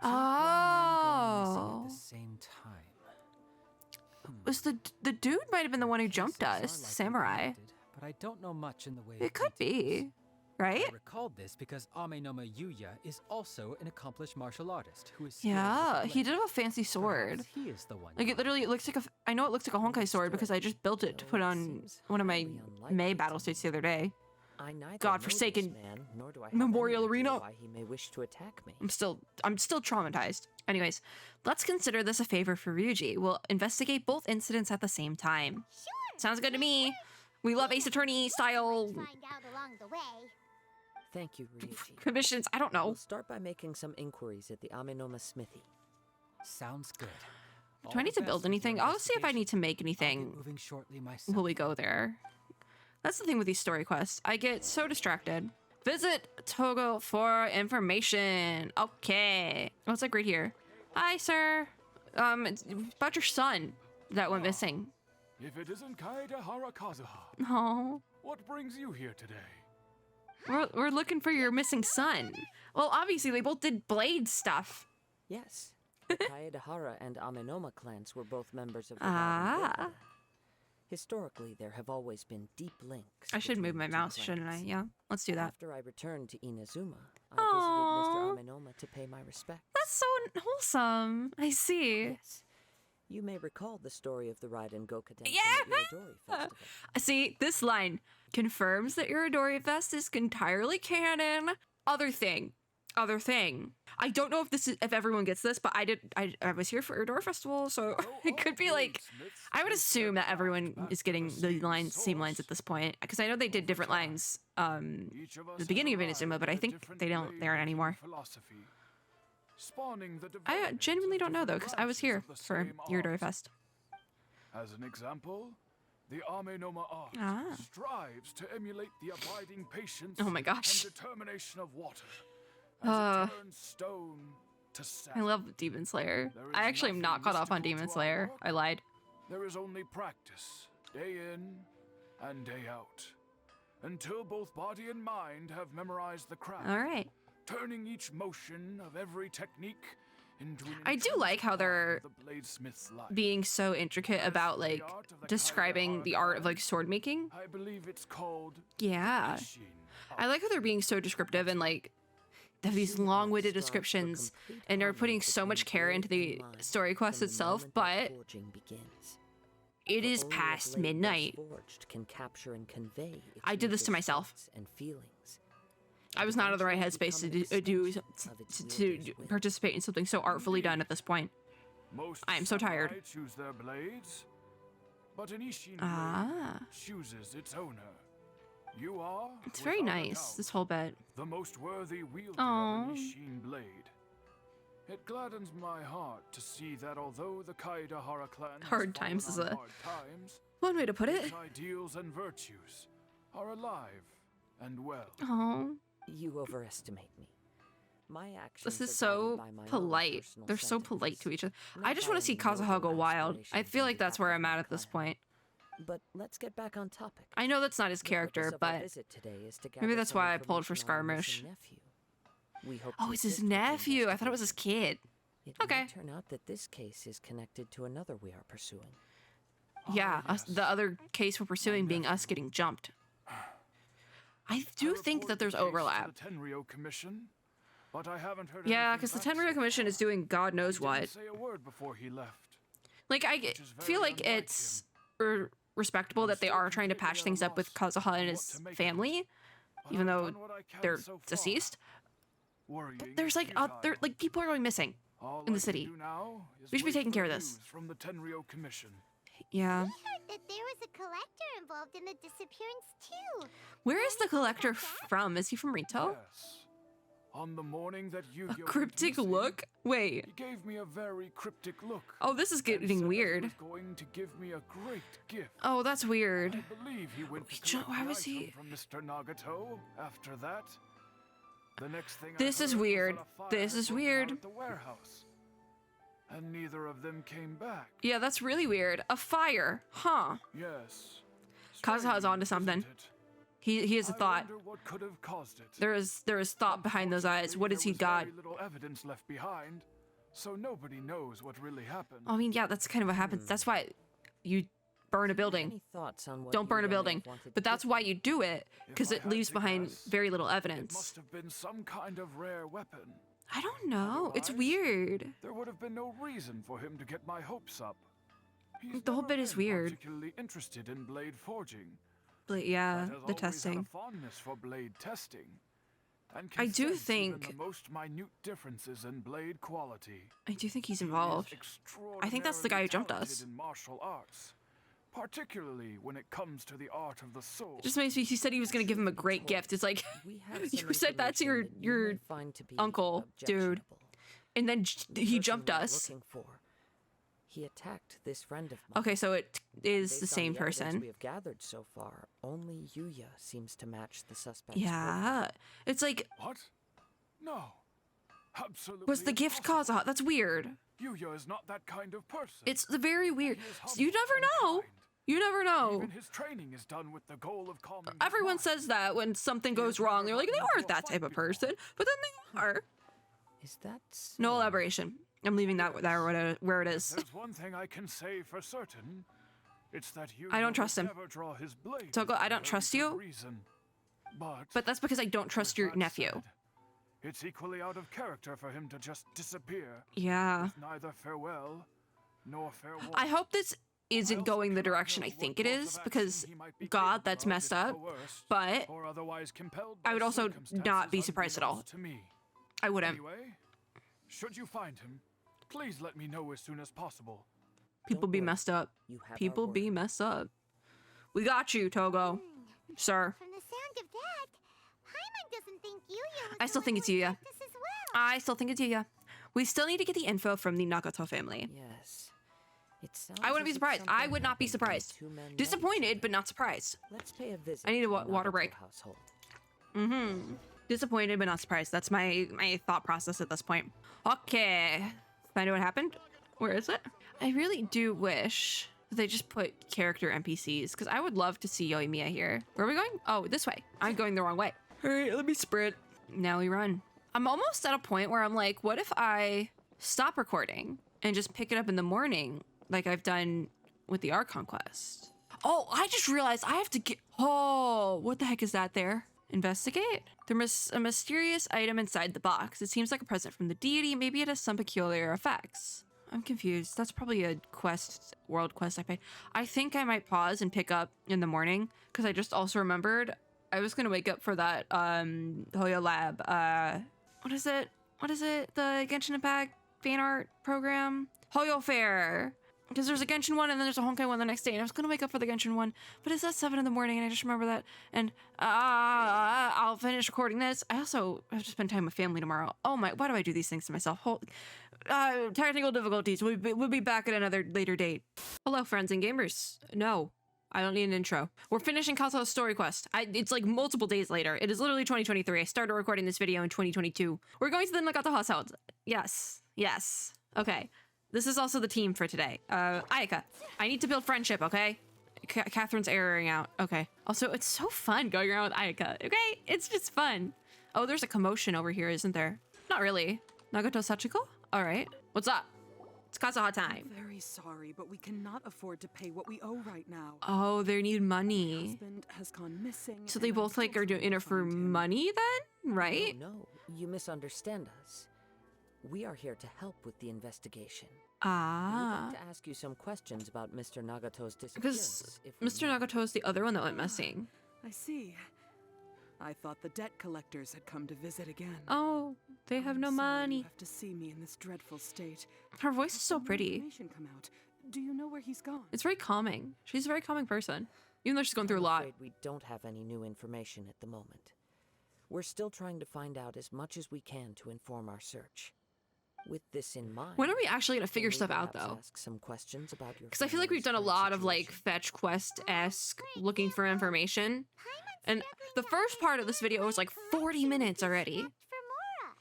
Two grown men going missing Oh. at the same time. Was the dude might have been the one who jumped Cases are us, likely samurai. connected, but I don't know much in the way of It could details. be, right? I recalled this because Amenoma Yuya is also an accomplished martial artist who is skilled with Yeah, the he blade. did have a fancy sword. Perhaps he is the one. Like you it literally, it looks like a. I know it looks like a Honkai sword because I just built it to put on one of my May battle states the other day. I neither know this godforsaken man, nor do I have Memorial any idea Arena. why he may wish to attack me. I'm still traumatized. Anyways, let's consider this a favor for Ryuji. We'll investigate both incidents at the same time. Sure. Sounds good to me. We love Ace Attorney style Find out along the way. Thank you, Ryuji. commissions. I don't know. We'll start by making some inquiries at the Amenoma Smithy. Sounds good. Do I need to build anything? I'll see if I need to make anything Moving shortly myself. will we go there. That's the thing with these story quests. I get so distracted. Visit Togo for information. Okay. Oh, it's like right here. Hi, sir. It's about your son that went missing. If it isn't Kaedehara Kazuha, Oh, what brings you here today? we're looking for your missing son. Well, obviously they both did blade stuff. Yes. The Kaedehara and Amenoma clans were both members of the Ah. rival Vroid. Historically, there have always been deep links. I should move between my the two mouse, shouldn't I? clans. Yeah, let's do that. After I returned to Inazuma, I Aw. visited Mr. Amenoma to pay my respects. That's so wholesome. I see. Yes. You may recall the story of the Raiden Goka dance Yeah. at the Irodori Festival. See, this line confirms that Irodori Fest is entirely canon. Other thing. I don't know if everyone gets this, but I was here for Irodori Festival, so it could be like I would assume that everyone is getting the same lines at this point because I know they did different lines the beginning of Inazuma, but I think they aren't anymore. I genuinely don't know though because I was here for Irodori Fest. As an example, the Amenoma art Ah. strives to emulate the abiding patience Oh my gosh. and determination of water as it turns stone to sand. I love Demon Slayer. There is I actually am not nothing caught up on mystical Demon to our Slayer. work. I lied. There is only practice, day in and day out, until both body and mind have memorized the craft, All right. turning each motion of every technique into an I do like how intrinsic they're part of the bladesmith's life. being so intricate about like describing the art of like sword making. I believe it's called Yeah. Genshin I like how they're being so descriptive and like they have these long-witted descriptions and they're putting so much care into the story quest itself, but it is past midnight. Can capture and convey its I did this to deepest myself. thoughts and feelings I was not in the right headspace to participate in something so artfully done at this point. Most I am so tired. samurai choose their blades, but an Ishin Ah. blade chooses its owner. You are, It's very without a nice, doubt, this whole bit. the most worthy wielder Aw. of an Ishin blade. It gladdens my heart to see that although the Kaidahara clan has Hard times fallen is on a- hard times, One way to put it. its ideals and virtues are alive and well. Oh, You overestimate me. My actions this is are so guided by my own polite. personal They're so polite sentiments, to each other. not I just by want to see any Kazuha noble go wild. I aspirations feel on like that's behalf where of I'm my at this clan. point. But let's get back on topic. I know that's not his The character, purpose of our but visit today is to maybe gather that's some why I pulled for information on our missing Skarmosh. nephew. We hope Oh, to it's his assist with the nephew. I thought it was his investigation. kid. It Okay. may turn out that this case is connected to another we are pursuing. Yeah, Ah, us, yes. the other case we're pursuing being us getting jumped. I do think that there's overlap. The Tenryo Commission, but I haven't heard Yeah, anything because the back so Tenryo Commission is far. doing God knows He didn't what. say a word before he left. Like, I Which is feel very like unlike it's respectable that they are trying to patch things up with Kazuha and his family, But even I've though done what I can they're so far. deceased. Worrying But is there's like, futile. people are going missing. All in the I can city. do now is We should be wait taking for care of this. news from the Tenryo Commission. Yeah. We heard that there was a collector involved in the disappearance too. Where is the collector from? Is he from Rito? Yes. On the morning that you A cryptic look? Wait. He gave me a very cryptic look. Oh, this is and said getting that he weird. was going to give me a great gift. Oh, that's weird. I believe he went to Wait, John, collect why the was item he- from Mr. Nagato. After that, the next thing This I is heard was weird. that a fire This had is broken out weird. at the warehouse, and neither of them came back. Yeah, that's really weird. A fire. Huh. Yes. Kazuha's Strange, onto isn't something. it? He has a I thought. wonder what could have caused it. There is thought behind those eyes. What has he got? Very little evidence left behind, so nobody knows what really happened. I mean, yeah, that's kind of what happens. That's why you burn a building. Any thoughts on what Don't burn a Yuya may have building. wanted But to that's give why me? you do it, because If I it had leaves to behind guess, very little It evidence. must have been some kind of rare weapon. I don't know. It's Otherwise- weird. There would have been no reason for him to get my hopes up. He's The whole never bit is been weird. Particularly interested in blade forging. But but yeah, has the always had a testing. fondness for blade testing. And I can do sense even think- the most minute differences in blade quality. I do think he's He is involved. I think that's the guy who jumped extraordinarily us. talented in martial arts, particularly when it comes to the art of the sword. It just makes me. He said he was gonna give him a great gift. It's like, We have you some said that to information that you your may find to be uncle, dude. objectionable. and then The he person jumped we are us. looking for, he attacked this friend of mine. Okay, so it is Based the on same evidence person. we have gathered so far, only Yuya seems to match the suspect's Yeah, it's like, What? No. Absolutely. was the gift impossible. Kazuha? That's weird. Yuya is not that kind of person. It's very weird. He is You humble never and know. kind. You never know. Even his training is done with the goal of calming. his Everyone mind. says that when something goes wrong. They're like, they aren't that type of person, but then they are. Is that so? No elaboration. I'm leaving that where it is. There's one thing I can say for certain. It's that you I don't trust him. Never draw his blade Togo, for I a don't very trust good you. Reason. But that's because I don't trust with your that nephew. said, it's equally out of character for him to just disappear. Yeah. With neither farewell nor farewell. I hope this isn't going the direction I think it is, because God, that's messed up. But I would also not be surprised at all. To me. I wouldn't. Anyway, should you find him, please let me know as soon as possible. People be messed up. You have our People be word. messed up. We got you, Togo. Sir. From the sound of that, Paimon doesn't think Yuya was I still the think one it's who Yuya. attacked us as well. I still think it's Yuya. We still need to get the info from the Nagato family. Yes. It sounds I wouldn't be as if surprised. I something would not be happened when surprised. two men met Disappointed, each but other. not surprised. Let's pay a visit. I need a to the water Nagato break. Household. Disappointed, but not surprised. That's my thought process at this point. Okay. Find out what happened? Where is it? I really do wish that they just put character NPCs, because I would love to see Yoimiya here. Where are we going? Oh, this way. I'm going the wrong way. All right, let me sprint. Now we run. I'm almost at a point where I'm like, what if I stop recording and just pick it up in the morning like I've done with the Archon quest? Oh, I just realized I have to get... Oh, what the heck is that there? Investigate? There's a mysterious item inside the box. It seems like a present from the deity. Maybe it has some peculiar effects. I'm confused. That's probably a world quest I paid. I think I might pause and pick up in the morning, because I just also remembered I was gonna wake up for that Hoyo Lab. What is it? What is it? The Genshin Impact fan art program? Hoyo Fair. Because there's a Genshin one and then there's a Honkai one the next day, and I was gonna wake up for the Genshin one, but it's at 7 in the morning, and I just remember that. And I'll finish recording this. I also have to spend time with family tomorrow. Oh my! Why do I do these things to myself? Technical difficulties. We'll be back at another later date. Hello, friends and gamers. No, I don't need an intro. We're finishing Kazuha's story quest. It's like multiple days later. It is literally 2023. I started recording this video in 2022. We're going to the Nagato household. Yes. Yes. Okay. This is also the team for today. Ayaka, I need to build friendship, okay? Catherine's erroring out. Okay. Also, it's so fun going around with Ayaka, okay? It's just fun. Oh, there's a commotion over here, isn't there? Not really. Nagato Sachiko? All right. What's up? It's Kazuha time. I'm very sorry, but we cannot afford to pay what we owe right now. Oh, they need My money. husband has gone missing. So they and I'm both like still are doing trying it to for find him. money then, right? No, you misunderstand us. We are here to help with the investigation. We'd Ah. like to ask you some questions about Mr. Nagato's Because disappearance. if we Mr. may. Nagato is the other one that went missing. I see. I thought the debt collectors had come to visit again. Oh, they have I'm no sorry money. You have to see me in this dreadful state. Her voice is Has so some pretty. information come out? Do you know where he's gone? It's very calming. She's a very calming person, even though she's going through a I'm lot. afraid we don't have any new information at the moment. We're still trying to find out as much as we can to inform our search. With this in mind, When are we actually gonna can figure we stuff out, perhaps though? ask some questions about your Because I feel like we've family's done a current lot of like situation? fetch quest-esque looking for information. And the first part of this video was like 40 minutes already. For Mora.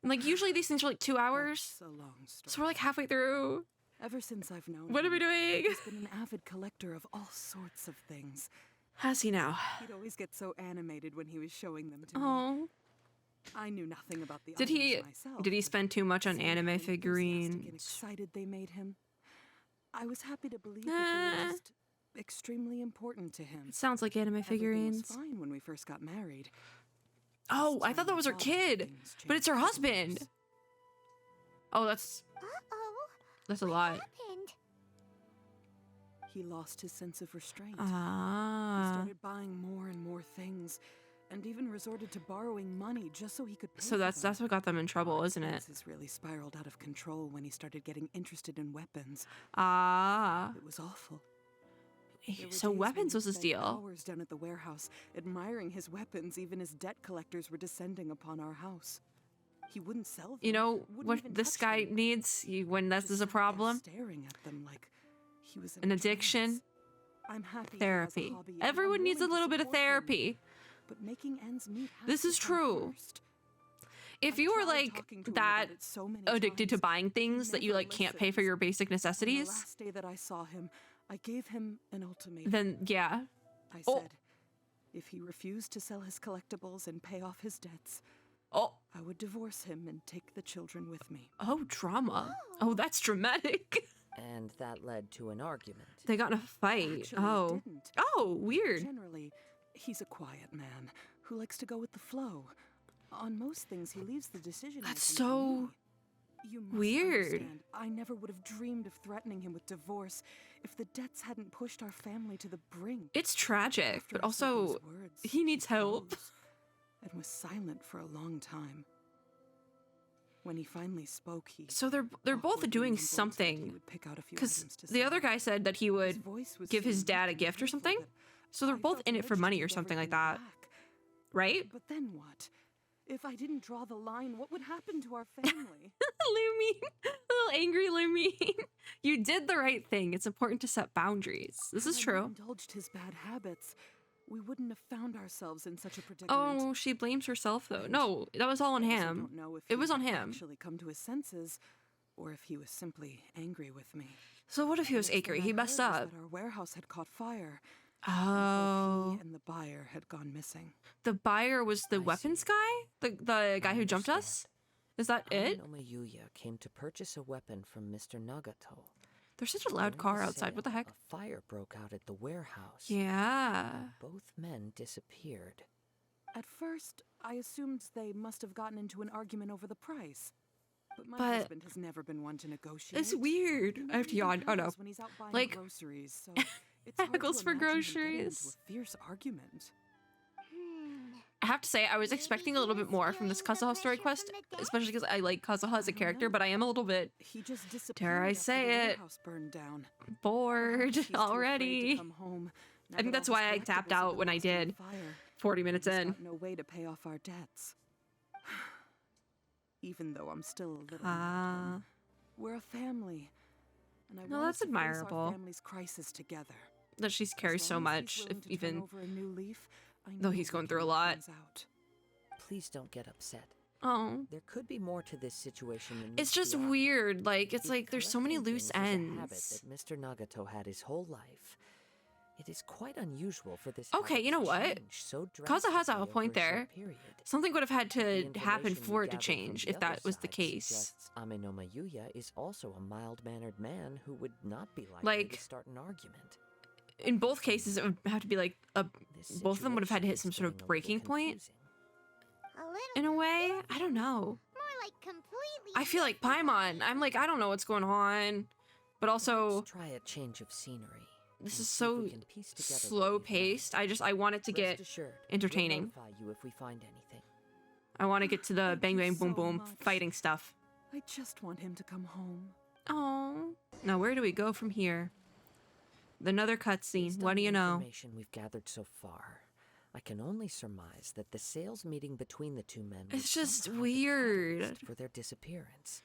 And like usually these things are like 2 hours. That's a long story. So we're like halfway through. Ever since I've known What are him, we doing? he's been an avid collector of all sorts of things. How's he now? He'd always get so animated when he was showing them to me. Oh. I knew nothing about the Did items myself. he spend too much on Seeing how anime enthusiastic and figurines? excited they made him. I was happy to believe that they Ah. were just extremely important to him. It sounds like anime Everything figurines. was fine when we first got married. Oh, This I thought that time was her out, kid, things but it's her changed for the husband. worse. Oh, that's Uh-oh. a lot. Happened. He lost his sense of restraint. He Ah. started buying more and more things, and even resorted to borrowing money just so he could pay So for that's them. what got them in trouble, isn't it? Expenses really spiraled out of control when he started getting interested in weapons. Ah. It was awful. There were So days when weapons he'd was his spend deal. Hours down at the warehouse, admiring his weapons, even as debt collectors were descending upon our house. He wouldn't sell them. You know wouldn't what even this touch guy them. needs when this Just is a sat there problem? staring at them like he was in An a addiction. trance. I'm happy he has a Therapy. hobby, and Everyone I'm needs a willing to little bit of support him, therapy. but making ends meet has This to is come true. first. If I've you were tried like talking to him that about it so many addicted to times. buying things that you never like can't pay for listens. your basic On the necessities, last day that I saw him, I gave him an ultimatum. then yeah. I Oh. said, if he refused to sell his collectibles and pay off his debts, Oh, I would divorce him and take the children with me. oh, drama. Oh, that's dramatic. And that led to an argument. They got in a fight. Actually, Oh. it didn't. Oh, weird. Generally, he's a quiet man who likes to go with the flow. On most things, he leaves the decision. That's making to so me. You must weird. understand, I never would have dreamed of threatening him with divorce if the debts hadn't pushed our family to the brink. It's tragic, After but I said those also words, he needs help. froze and was silent for a long time. When he finally spoke, he So they're both awkwardly doing mumbled that he something. would pick out a few Because items to the other sell. guy said that he His would voice was give so his dad a meek and gift or beautiful something. that So they're I both felt in it for urged money to or give something like everything that, back. right? But then what? If I didn't draw the line, what would happen to our family? Lumine, little angry Lumine. You did the right thing. It's important to set boundaries. This is Had I not true. indulged his bad habits, we wouldn't have found ourselves in such a predicament. Oh, she blames herself though. And No, that was all on I also him. don't know if It he was on had him. Actually, come to his senses, or if he was simply angry with me. So what if he was Next thing angry? I He messed heard was up. that our warehouse had caught fire. Oh, He and the buyer had gone missing. the buyer was the I weapons see. guy? The guy who jumped us? Is that it? Amanoma Yuya came to purchase a weapon from Mr. Nagato. There's such a loud During car the outside. What the sale, heck? A fire broke out at the warehouse. Yeah. Both men disappeared. At first, I assumed they must have gotten into an argument over the price. But my But husband has never been one to negotiate. It's weird. He I have to never yawn. Oh no. haggles when he's out buying Like, groceries, so it's hard to haggles for imagine him getting groceries. into a fierce argument. have to say, I was expecting a little bit more from this Kazuha story quest, especially because I like Kazuha as a character, but I am a little bit, He just disappeared dare I after say the it, warehouse burned down. bored He's too afraid to already. come home, now I think that that's all why I his tapped collectibles have out been when I lost in the did, fire. 40 minutes He's in. got no way to pay off our debts. Even though I'm still a little mad at Ah. him. We're a family, and I No, want that's us to face admirable. our family's crisis together. That she carries As so long as much, he's if willing to turn even over a new leaf, I though know he's we going can through a work lot. things out. Please don't get upset. Oh. There could be more to this situation than It's meets just the eye. weird. Like, it's If like there's so many collecting loose things is a habit ends. that Mr. Nagato had his whole life, it is quite unusual for this Okay, habit you know to what? change so Kazuha has a drastically point over a short there. period. Something would have had The to happen information we for it to gathered from change the if other that was the side case. suggests Amenoma Yuya is also a mild-mannered man who would not be likely Like, to start an argument. in both cases, it would have to be like This both of them would have had to hit situation some sort is of getting a little breaking point. confusing. A little In a way, I don't know. more like completely. I feel like Paimon. I'm like, I don't know what's going on, but also Let's try a change of scenery. this and is see if we so can piece together what slow we've learned. paced. I want it to get Rest assured, entertaining. We'll notify you if we find anything. I want to get to the Thank bang you bang boom so boom much. fighting stuff. I just want him to come home. Oh. Now where do we go from here? Another cutscene. Based What on do the you know? information we've gathered so far, I can only surmise that the sales meeting between the two men was It's just somehow the weird. catalyst for their disappearance.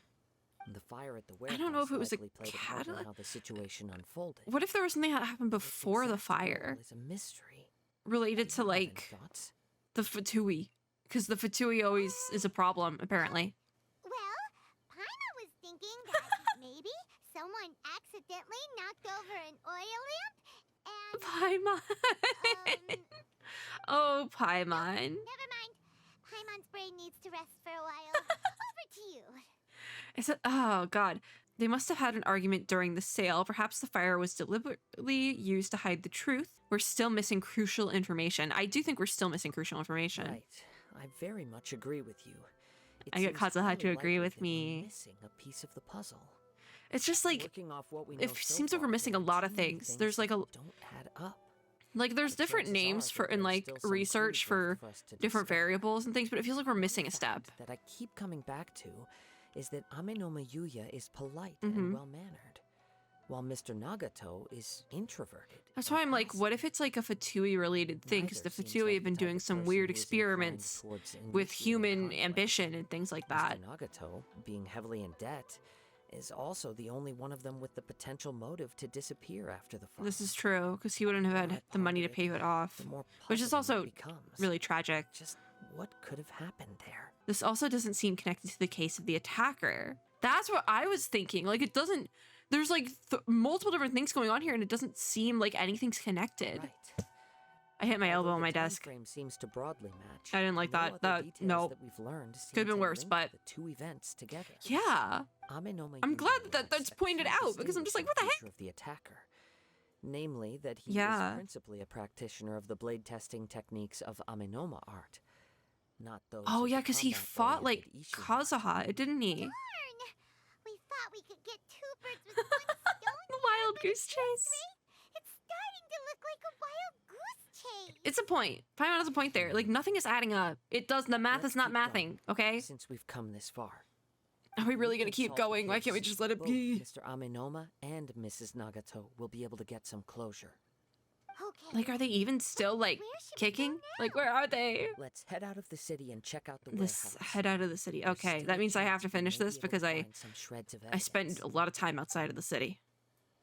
The fire at the warehouse don't know if it was a likely played a part in catalyst. how the situation unfolded. What if there was something that happened Its before the exact role fire is a mystery. related Do to you have any like thoughts? the Fatui? Because the Fatui always is a problem, apparently. Well, Paima was thinking that maybe someone accidentally knocked over an oil lamp and. Paimon. Oh, Paimon. Never mind. Paimon's brain needs to rest for a while. Over to you. Is it? Oh, God. They must have had an argument during the sale. Perhaps the fire was deliberately used to hide the truth. We're still missing crucial information. I do think we're still missing crucial information. Right. I very much agree with you. It I get seems Kazuha highly to agree likely with that we're me. missing a piece of the puzzle. It's just like, Working off what we know it so seems like we're far, missing a there are lot of too many things. There's like that don't add up. there's The different chances names are for that in there are like still some research clues left for us to different discover. variables and things, but it feels like we're missing a One step. fact that I keep coming back to is that Amenoma Yuya is polite Mhm. and well-mannered, while Mr. Nagato is introverted. That's and why I'm like, passive. what if it's like a Fatui related thing? Because the Neither seems Fatui like have been the type doing of some person weird who is inclined experiments towards with initiating human conflict. ambition and things like that. Mr. Nagato, being heavily in debt, is also the only one of them with the potential motive to disappear after the fire. This is true, because he wouldn't have The more had I the money to ponder pay it off, the more which is puzzling also it becomes. really tragic. Just what could have happened there? This also doesn't seem connected to the case of the attacker. That's what I was thinking. Like, it doesn't, there's like multiple different things going on here, and it doesn't seem like anything's connected. Right. I hit my elbow Although on the my desk. timeframe seems to broadly match. I didn't like no that. other That- details no. that we've learned seem Could've been to worse, link but- the two events together. Yeah. Amenoma I'm Yuya glad that lacks that's a pointed key out, because I'm just like, what the heck? distinguishing feature of the attacker, namely that he Yeah. is principally a practitioner of the blade testing techniques of Amenoma art, not those. Oh of yeah, the because he fought like combat-oriented Ishin art. Kazuha, didn't he? Darn! We thought we could get two birds with one stone. The wild here, goose but at this chase. rate, it's starting to look like a wild goose chase. It's a point. Paimon has a point there. Like, nothing is adding up. It does. The math Let's is not keep mathing. going, Okay. Since we've come this far. Are we really can gonna keep solve the going? Why can't we case. just let it Both be? Mr. Amenoma and Mrs. Nagato will be able to get some closure. Okay. Like, are they even still like Where should we go kicking? now? Like, where are they? Let's head out of the city and check out the This warehouse. head out of the city. There's Okay, still that a means I have chance to we finish may this be able because to I find some shreds of spend evidence. a lot of time outside of the city.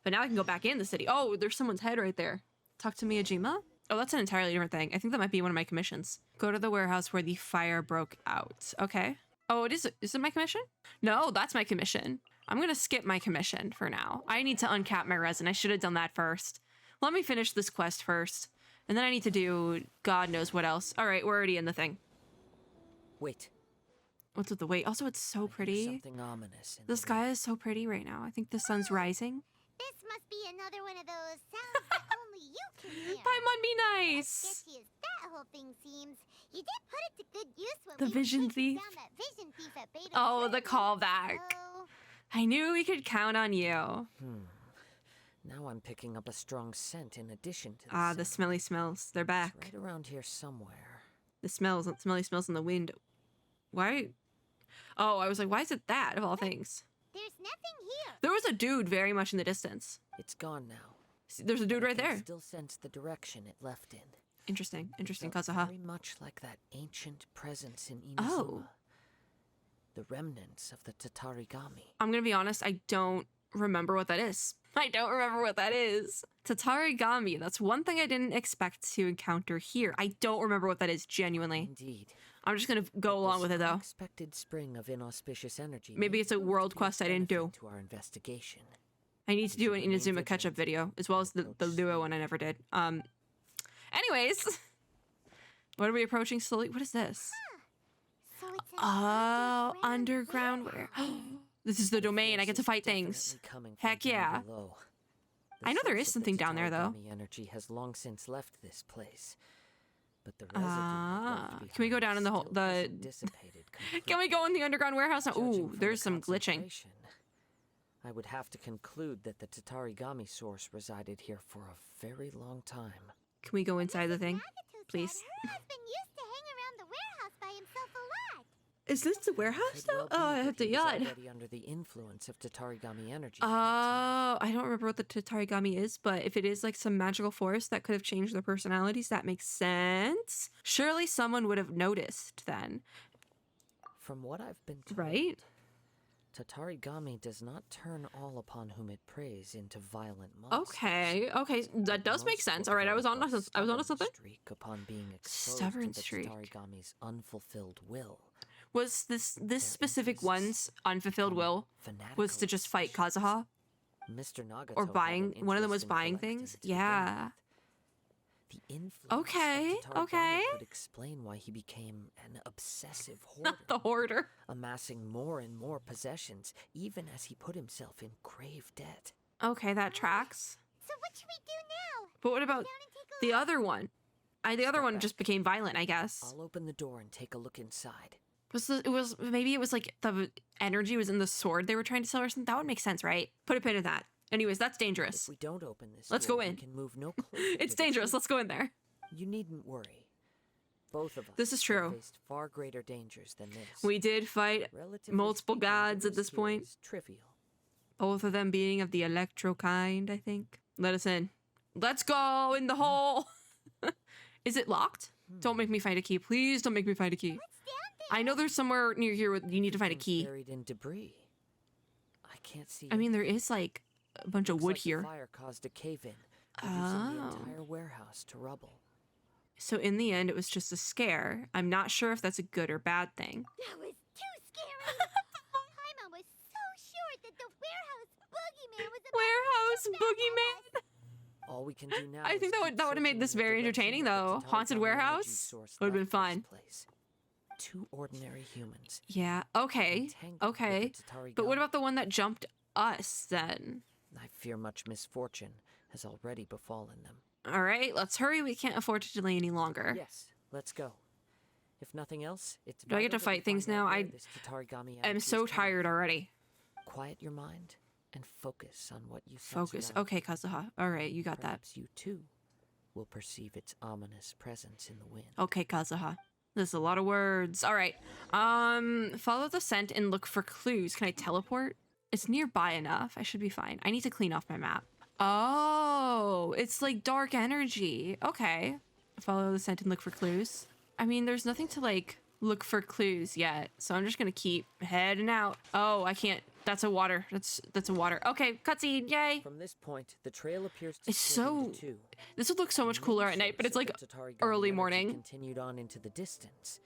But now I can go back in the city. Oh, there's someone's head right there. Talk to Miyajima? Oh, that's an entirely different thing. I think that might be one of my commissions. Go to the warehouse where the fire broke out. Okay. Oh, it is. Is it my commission? No, that's my commission. I'm gonna skip my commission for now. I need to uncap my resin. I should have done that first. Let me finish this quest first. And then I need to do God knows what else. All right, we're already in the thing. Wait. What's with the wait? Also, it's so I hear pretty. Something ominous. In The the sky wind. is so pretty right now. I think the sun's rising. This must be another one of those sounds that only you can hear. Paimon, be nice. Sketchy as that whole thing seems, you did put it to good use when The we vision were chasing thief. down that vision thief at Beta Oh, the City. callback. So, I knew we could count on you. Now I'm picking up a strong scent in addition to the Ah, the scent. smelly smells. They're It's back. right around here somewhere. The smells, smelly smells in the wind. Why? Oh, I was like, why is it that of all things? There's nothing here. There was a dude very much in the distance. It's gone now. See, there's a dude but I right can there. Still sense the direction it left in. Interesting, interesting, Felt Kazuha. Very much like that ancient presence in Inazuma. Oh. The remnants of the Tatarigami. I'm gonna be honest, I don't remember what that is. I don't remember what that is. Tatarigami, that's one thing I didn't expect to encounter here. I don't remember what that is, genuinely. Indeed. I'm just gonna go along with it, though. Unexpected spring of inauspicious energy. Maybe may it's a prove world to be quest of I didn't do. benefit To our investigation. I need to do an Remain Inazuma vigilant. catch-up video, as well as the Luo one I never did. Anyways. What are we approaching slowly? What is this? So it's an Oh, underground where? This is the domain. I get to fight things. Definitely coming from Heck down yeah. below. The I know there source is of the something down there, though. Tatarigami energy has long since left this place. But the residue left Can we go behind down in the still hole? The hasn't dissipated Can we go in the underground warehouse now? Judging Ooh, from there's the some glitching. concentration, I would have to conclude that the Tatarigami source resided here for a very long time. Can we go inside the thing? Nagato Please. said her husband used to hang around the warehouse by himself a lot. Is this the warehouse, Could though? well Oh, be I have that to he was yawn. already under the influence of Tatarigami energy. at that time. I don't remember what the Tatarigami is, but if it is like some magical force that could have changed their personalities, that makes sense. Surely someone would have noticed then, From what I've been told, right? Tatarigami does not turn all upon whom it preys into violent monsters. Okay, that does make Most sense. will All right, I was on develop a to, I was on to stubborn something. Streak upon being exposed Stubborn to the streak. Tatarigami's unfulfilled will. Was this specific interests one's unfulfilled will was to just fight Kazuha? Mr. Nagato Or had buying- an one of them interest was in buying collecting things? to begin Yeah. with. The influence Okay, of Tatarigami okay. could explain why he became an obsessive hoarder, The hoarder. amassing more and more possessions, even as he put himself in grave debt. Okay, that tracks. So what should we do now? But what about Down and take a the look? other one? The other Step one back. just became violent, I guess. I'll open the door and take a look inside. Maybe it was like the energy was in the sword they were trying to sell or something. That would make sense, right? Put a pin in that. Anyways, that's If dangerous. we don't open this Let's door, go we in. can move no closer It's to the dangerous. truth. Let's go in there. You needn't worry. Both of us This is have true. faced far greater dangers than this. We did fight Relatively multiple speaking, the gods at risk this here point. is trivial. Both of them being of the electro kind, I think. Let us in. Let's go in the hole. Is it locked? Don't make me find a key. Please don't make me find a key. I know there's somewhere near here where you need to find a Things key. Buried in debris. I can't see. I mean, there is like a bunch of Looks wood like the here. fire caused a cave-in, reducing the Oh. entire warehouse to rubble. So in the end, it was just a scare. I'm not sure if that's a good or bad thing. That was too scary. Paimon was so sure that the warehouse boogeyman was about Warehouse to back boogeyman. All we can do now. I is think that keep would have made searching this in the very direction entertaining, that the though. Haunted Tatarigami warehouse energy source would've been left this fun. place. Two ordinary humans. Yeah. Okay. entangled with Okay. the Tatarigami. But what about the one that jumped us then? I fear much misfortune has already befallen them. All right. Let's hurry. We can't afford to delay any longer. Yes, let's go. If nothing else, it's Do I get vital to that we fight things find out now? where I this Tatarigami I'm energy so is coming tired from. already. Quiet your mind and focus on what you sense Focus. around Okay, you. Kazuha. All right, you got that. Perhaps you too will perceive its ominous presence in the wind. Okay, Kazuha. There's a lot of words. All right. Follow the scent and look for clues. Can I teleport? It's nearby enough. I should be fine. I need to clean off my map. Oh, it's like dark energy. Okay. Follow the scent and look for clues. I mean, there's nothing to like look for clues yet, so I'm just gonna keep heading out. Oh, I can't. That's a water. That's a water. Okay, cutscene. Yay. From this point, the trail appears to It's split into so- two. This would look so much The cooler main at night, but source it's like of the Tatarigami early energy morning. Continued on into the distance,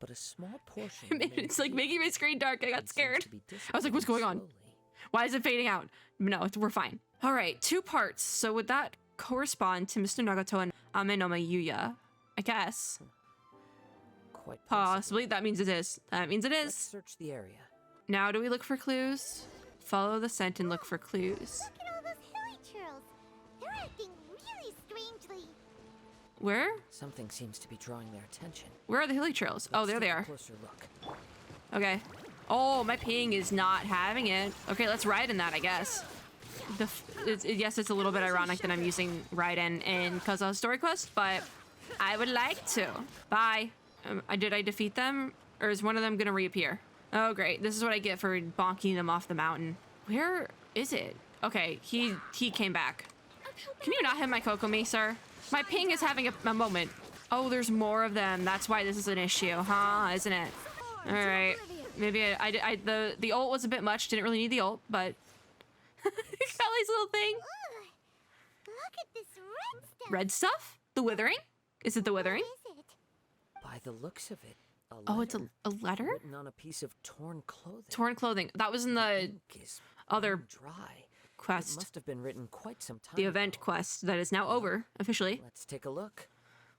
but a small portion. It's like making my screen dark. I got scared. I was like, what's going on? Slowly. Why is it fading out? No, we're fine. All right, 2 parts. So would that correspond to Mr. Nagato and Amenoma Yuya? I guess. Quite Possibly. That means it is. That means it Let's is. search the area. Now do we look for clues? Follow the scent and look for clues. Look at all those hilly churls. They're acting really strangely. Where? Something seems to be drawing their attention. Where are the hilly trails? Oh, Let's there they take a are. Closer look. Okay. Oh, my ping is not having it. Okay, let's ride in that, I guess. Yes, it's a little bit ironic that I'm using Raiden in Kazuha's story quest, but I would like to. Bye. Did I defeat them? Or is one of them gonna reappear? Oh, great. This is what I get for bonking them off the mountain. Where is it? Okay, he came back. Can you not hit my Kokomi, sir? My ping is having a moment. Oh, there's more of them. That's why this is an issue, huh? Isn't it? All right. Maybe the ult was a bit much. Didn't really need the ult, but Kelly's little thing. Ooh, look at this red stuff. Red stuff? The Withering? Is it the Withering? What is it? By the looks of it, Oh, it's a letter? written on a piece of torn clothing. Torn clothing. That was in the Ink is other dry. It quest. must have been written quite some time The event ago. quest that is now over, officially. Let's take a look.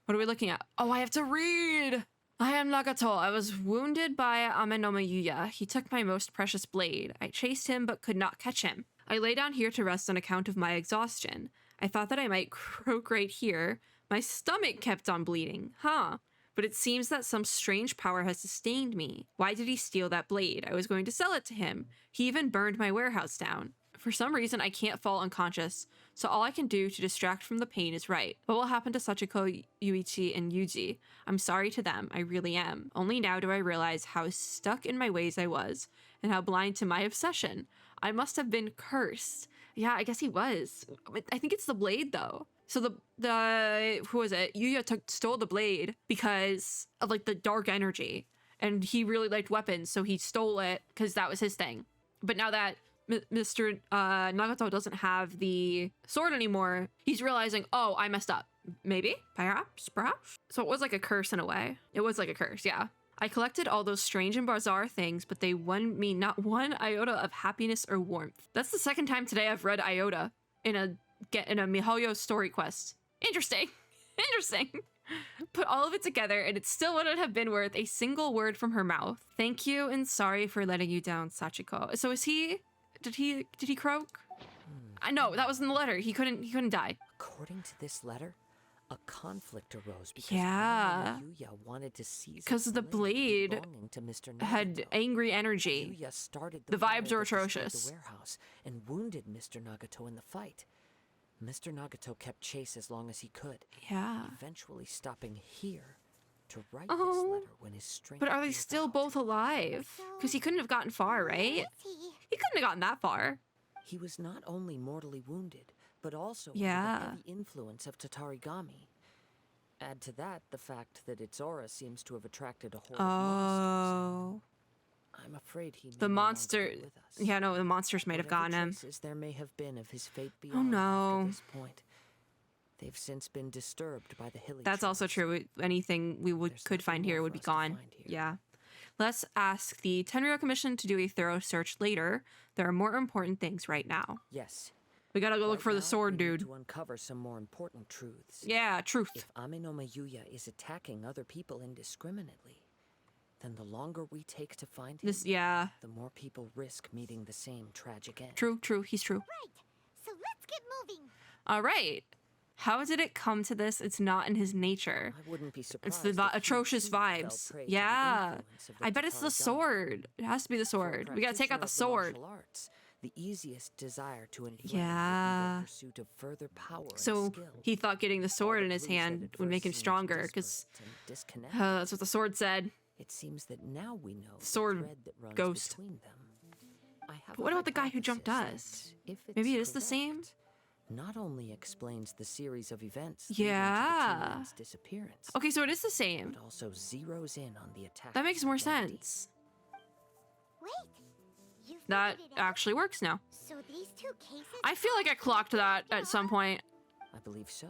What are we looking at? Oh, I have to read! I am Nagato. I was wounded by Amenoma Yuya. He took my most precious blade. I chased him but could not catch him. I lay down here to rest on account of my exhaustion. I thought that I might croak right here. My stomach kept on bleeding. Huh. But it seems that some strange power has sustained me. Why did he steal that blade? I was going to sell it to him. He even burned my warehouse down. For some reason, I can't fall unconscious, so all I can do to distract from the pain is write. What will happen to Sachiko, Yuichi, and Yuji? I'm sorry to them, I really am. Only now do I realize how stuck in my ways I was, and how blind to my obsession. I must have been cursed. Yeah, I guess he was. I think it's the blade, though. So the who was it? Yuya stole the blade because of like the dark energy, and he really liked weapons, so he stole it because that was his thing. But now that Mr. Nagato doesn't have the sword anymore, he's realizing, oh, I messed up. Maybe? Perhaps? So it was like a curse in a way. It was like a curse, yeah. I collected all those strange and bizarre things, but they won me not one iota of happiness or warmth. That's the second time today I've read iota in a MiHoYo story quest. Interesting. Interesting. Put all of it together, and it still wouldn't have been worth a single word from her mouth. Thank you, and sorry for letting you down, Sachiko. So is he... Did he croak? I know, that was in the letter. He couldn't die. According to this letter, a conflict arose because Yeah. Yuya wanted to seize Because the blade belonging to Mr. Nagato. had angry energy. Yuya started The fire vibes are that destroyed atrocious. The warehouse and wounded Mr. Nagato in the fight. Mr. Nagato kept chase as long as he could, Yeah. eventually stopping here to write Oh. this letter when his strength But are they gave still out. both alive? Because he couldn't have gotten far, right? Is he? He couldn't have gotten that far. He was not only mortally wounded, but also Yeah. under the heavy influence of Tatarigami. Add to that the fact that its aura seems to have attracted a horde of monsters. Oh. I'm afraid he may The no longer monster... be with us. Yeah, no, the monsters might have Whatever gotten him. traces there may have been of his fate Oh, beyond no. after this point, they've since been disturbed by the hilly That's also trails. true. Anything we There's could nothing find more here for would be us to gone. find here. Yeah. Let's ask the Tenryou Commission to do a thorough search later. There are more important things right now. Yes. We gotta go look Right for the now, sword, we need dude. to uncover some more important truths. Yeah, truth. If Amenoma Yuya is attacking other people indiscriminately, then the longer we take to find him, This, yeah. the more people risk meeting the same tragic end. True, he's true. Right. So let's get moving. All right. How did it come to this? It's not in his nature. I wouldn't be surprised. It's the if he atrocious too fell vibes. prey to the Yeah. influence of the I bet it's the Tatarigami. sword. It has to be the For a sword. We gotta take out practitioner the of sword. martial arts, the easiest desire to inflict Yeah. would be the pursuit of further power So and skill. he thought getting the All sword the in his clues that hand at would make first him seemed stronger, because disparate and disconnected. that's what the sword said. It seems that now we know the Sword thread that runs ghost. between them. I have But a what about the guy who jumped hypothesis us? that if it's Maybe it is the same? correct, not only explains the series of events Yeah. leading to the two men's disappearance, Okay, so it is the same. but also zeroes in on the attack. That makes more sense. Wait. You That figured it out? actually works now. So these two cases. I feel like I clocked that at some point. I believe so.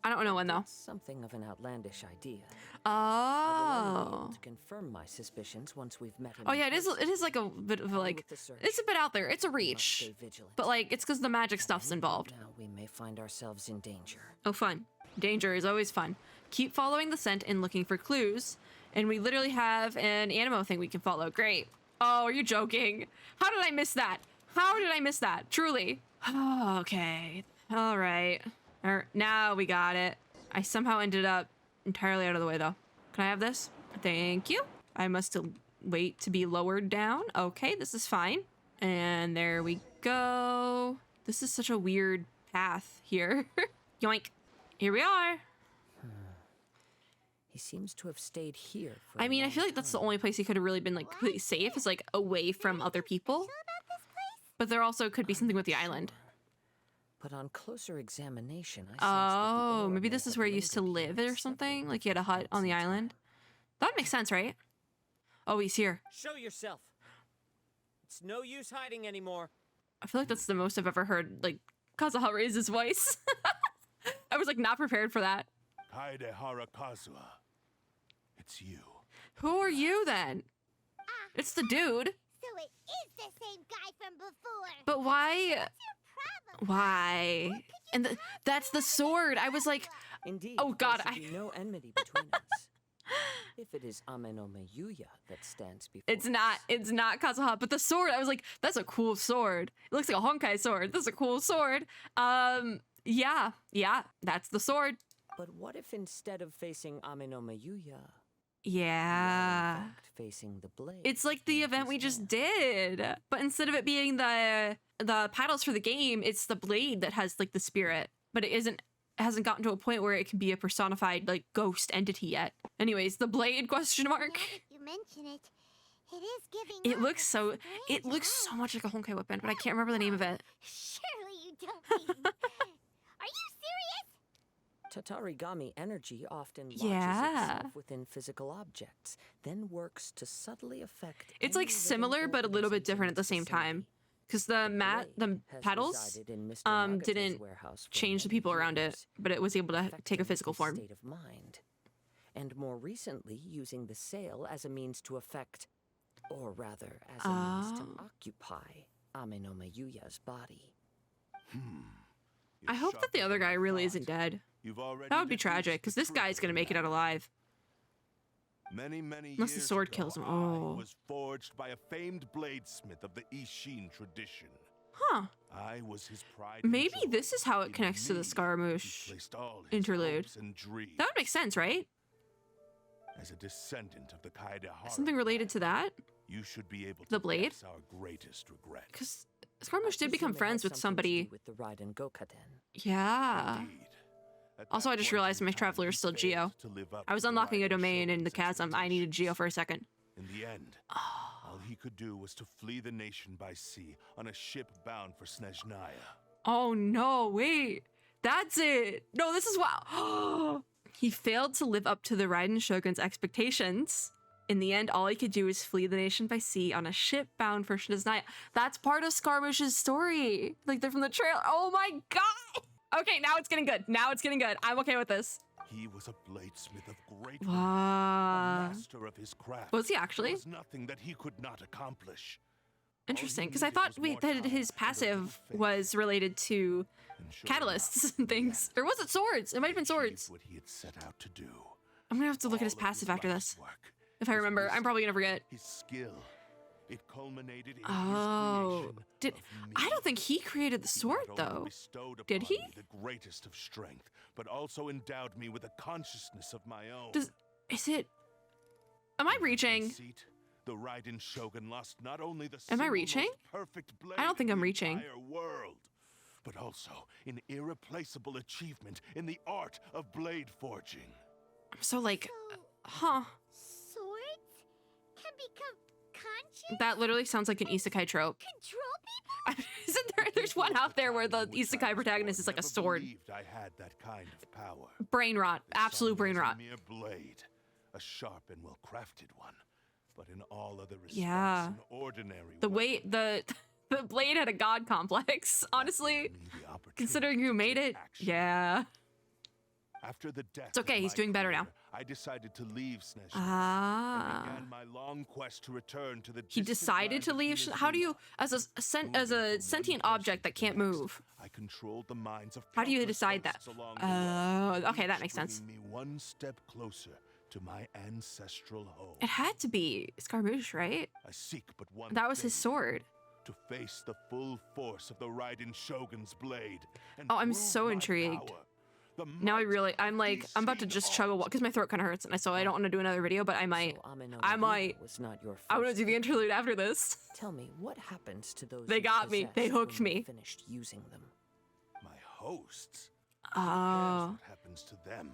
I don't know when though. It's something of an outlandish idea. I will only be Oh. able to confirm my suspicions once we've met him. Oh in yeah, it is. person. It is like a bit of a, like. With the search, It's a bit out there. It's a we must reach, stay vigilant. but like it's because the magic stuff's involved. Now we may find ourselves in danger. Oh, fun. Danger is always fun. Keep following the scent and looking for clues. And we literally have an Animo thing we can follow. Great. Oh, are you joking? How did I miss that? How did I miss that? Truly. Okay. All right. Now we got it. I somehow ended up entirely out of the way, though. Can I have this? Thank you. I must wait to be lowered down. Okay, this is fine. And there we go. This is such a weird path here. Yoink. Here we are. He seems to have stayed here for I mean, I feel like that's the only place he could have really been like completely safe, is like away from other people. But there also could be something with the island. But on closer examination, I sense Oh, that the maybe aura this may is have where he used to lingered live here or at something. several Like he had a hut points on the in island. time. That makes sense, right? Oh, he's here. Show yourself. It's no use hiding anymore. I feel like that's the most I've ever heard, like, Kazuha raise his voice. I was, like, not prepared for that. Kaidehara Kazuha. It's you. Who are you, then? It's the dude. So it is the same guy from before. But why? Problem. Why? And that's the sword. I was like, Indeed, Oh, God, there should be no enmity between us. If it is Ame-no-Me Yuya that stands before it's us. not Kazuha, but the sword, I was like, that's a cool sword. It looks like a Honkai sword. That's a cool sword. Yeah, that's the sword. But what if instead of facing Ame-no-Me Yuya, you are Yeah. in fact facing the blade? It's like the in event we his just hand? did. But instead of it being the paddles for the game, it's the blade that has like the spirit. But it hasn't gotten to a point where it can be a personified like ghost entity yet. Anyways, the blade question Now mark. that you mention it, it is giving It off looks a so strange so light. much like a Honkai weapon, but I can't remember the name of it. Surely you don't mean. Are you serious? Tatarigami energy often lodges Yeah. itself within physical objects, then works to subtly affect. It's any like living similar but a little bit organisms in different at the its same time. vicinity. Because the Blade has paddles resided in Mr. Nagato's didn't warehouse for change the many people around it, years, but it was able to affecting take a physical his form. state of mind, and more recently using the sail as a means to affect, or rather, as a means to Oh. occupy Ame-no-Me Yuya's body. I hope that the other guy really isn't dead. You've already That would be deduced tragic, because the this truth guy's of gonna the make it out matter. alive. Many Unless the years sword ago, kills him. I Oh. was forged by a famed bladesmith of the I.S.O.N tradition. Huh. I was his pride and Maybe joy. this is how it In connects to the me, Scaramouche he placed all his interlude. hopes and dreams. That would make sense, right? As a descendant of the Kaidehara, Something related to that? you should be able to The blade? guess our greatest regret. Because Scaramouche did I become presume it friends has with something to do somebody. with the Raiden Gokaden. Yeah. Indeed. At Also, that I just point realized in my time, traveler he is still failed Geo. to live up I was to the unlocking a Raiden domain in the Shogun's chasm. I needed Geo for a second. In the end, all he could do was to flee the nation by sea on a ship bound for Snezhnaya. Oh no, wait. That's it. No, this is wow. He failed to live up to the Raiden Shogun's expectations. In the end, all he could do was flee the nation by sea on a ship bound for Snezhnaya. That's part of Scaramouche's story. Like they're from the trailer. Oh my god. Okay, now it's getting good. Now it's getting good. I'm okay with this. He was a bladesmith of great renown, a Wow. master of his craft. Was he actually? There was nothing that he could not accomplish. Interesting, because he I needed thought was more that time his and a little passive faith. was related to And sure catalysts enough, and things. Or was it swords? It might have been he achieved swords. what he had set out to do. I'm gonna have to look at his All of passive after life's this. work, If I his remember. I'm wisdom, probably gonna forget. his skill. It culminated in Oh. his Did creation of me. I don't think he created the He sword not only though. bestowed Did upon he? me the greatest of strength, but also endowed me with a consciousness of my own. Is it Am I reaching? Conceit, the Raiden Shogun lost not only the Am I single reaching? most perfect blade I don't think in I'm the reaching. entire world, but also an irreplaceable achievement in the art of blade forging. I'm so like So, huh. swords can become conscious? That literally sounds like an isekai trope. Control people? Isn't there's one out there where the isekai protagonist is like a sword. Believed I had that kind of power. Brain rot. They Absolute saw me brain as rot. A mere blade, a sharp and well-crafted one, but in all other respects, Yeah. an ordinary. The weapon. way the blade had a god complex, honestly. Gave me the opportunity Considering you to made take it. action. Yeah. After the death It's okay, of he's my doing better now. career, I decided to leave Snezhnaya Ah. and began my long quest to return to the He distant decided land to of leave. How do you, as Inazuma. as Moving a from sentient one object that person to can't the next, move? I controlled the minds of How do you countless decide that? hosts along the way, Oh, okay, that each makes sense. bringing me one step closer to my ancestral home. It had to be Scaramouche, right? I seek but one That was his thing, sword. to face the full force of the Raiden Shogun's blade. And Oh, I'm prove so my intrigued. power, the Now I might really, I'm of like, I'm about to Isshin just chug a art. because my throat kind of hurts, and so I don't want to do another video, but I might. So Ame-no-Me I Yuya might. Was not your I want to first do the pick. interlude after this. Tell me, what happens to those They you got me. They possessed hooked when you me. Finished using them. My hosts. Oh. Who cares what happens to them?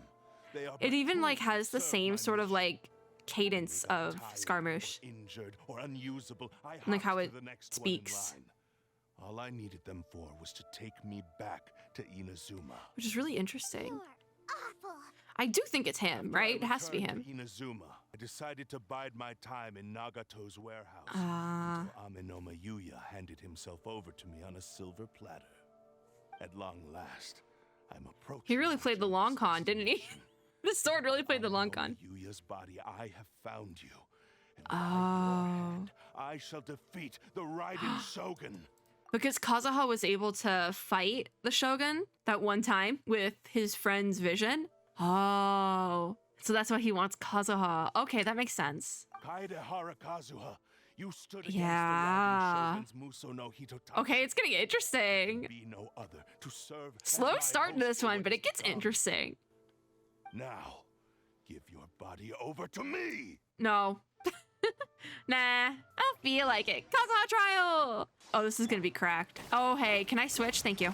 They are It but even like tools to has the serve same my sort of mission. like cadence Only when of tired Scaramouche. or injured or unusable, I Like how hopped it to the next speaks. one in line. All I needed them for was to take me back to Inazuma. Which is really interesting. You're awful. I do think it's him, After I right? It has to be returned him. to Inazuma, I decided to bide my time in Nagato's warehouse Ah. until Amenoma Yuya handed himself over to me on a silver platter. At long last, I'm approaching. He really my played the long journey's con, didn't he? destination. The sword really played the long con. Amenoma Yuya's body, I have found you. And Oh. by your hand, I shall defeat the Raiden Shogun. Because Kazuha was able to fight the Shogun that one time with his friend's vision. Oh. So that's why he wants Kazuha. Okay, that makes sense. Kaedehara Kazuha, you stood against Yeah. the Raiden Shogun's Muso no Hitotachi. Okay, it's getting interesting. Be no other to serve as Slow my start to host this for one, what but is it gets to come. interesting. Now, give your body over to me. No. Nah, I don't feel like it. Kazuha trial! Oh, this is gonna be cracked. Oh, hey, can I switch? Thank you.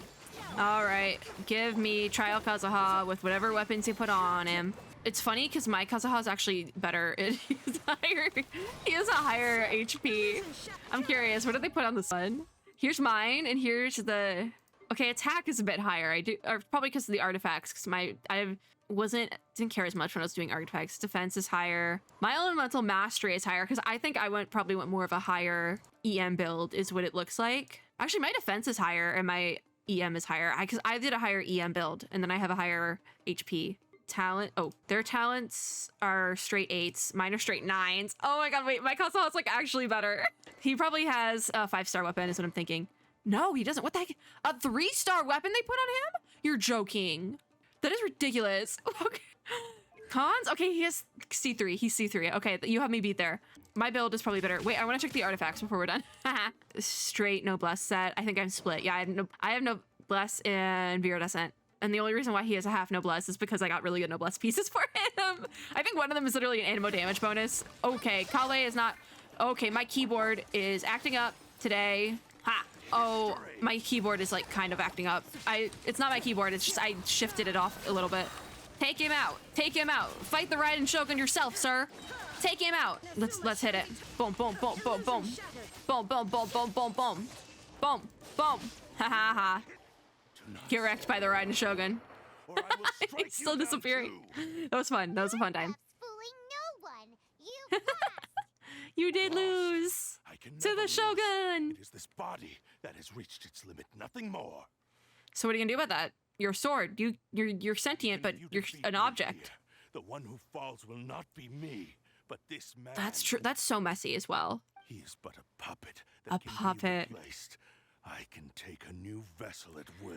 All right, give me trial Kazuha with whatever weapons you put on him. It's funny because my Kazuha is actually better. He has a higher HP. I'm curious, what did they put on this one? Here's mine, and here's the... Okay, attack is a bit higher. Or probably because of the artifacts, because didn't care as much when I was doing artifacts. Defense is higher. My elemental mastery is higher, because I think I probably went more of a higher EM build, is what it looks like. Actually, my defense is higher, and my EM is higher, because I did a higher EM build, and then I have a higher HP. Talent. Oh, their talents are straight 8s. Mine are straight 9s. Oh my god, wait, my Kazuha is like actually better. He probably has a 5-star weapon, is what I'm thinking. No, he doesn't. What the heck? A 3-star weapon they put on him? You're joking. That is ridiculous. Okay. Cons? Okay, he has C3. He's C3. Okay, you have me beat there. My build is probably better. Wait, I want to check the artifacts before we're done. Straight noblesse set. I think I'm split. Yeah, I have noblesse and viridescent. And the only reason why he has a half noblesse is because I got really good noblesse pieces for him. I think one of them is literally an animo damage bonus. Okay, Kale is not... Okay, my keyboard is acting up today. Ha! Oh, my keyboard is like kind of acting up. It's not my keyboard, it's just I shifted it off a little bit. Take him out. Take him out. Fight the Raiden Shogun yourself, sir. Take him out. Let's hit it. Boom, boom, boom, boom, boom. Boom, boom, boom, boom, boom, boom. Boom, boom. Ha ha ha. Get wrecked by the Raiden Shogun. He's still disappearing. That was fun. That was a fun time. Fooling no one. You lost. You did lose I can to never the lose. Shogun. It is this body that has reached its limit, nothing more. So what are you gonna do about that? You're a sword. You're sentient, but You you're defeat an me object. here. The one who falls will not be me, but this man. That's true. That's so messy as well. He is but a puppet A that can puppet. be replaced. I can take a new vessel at will.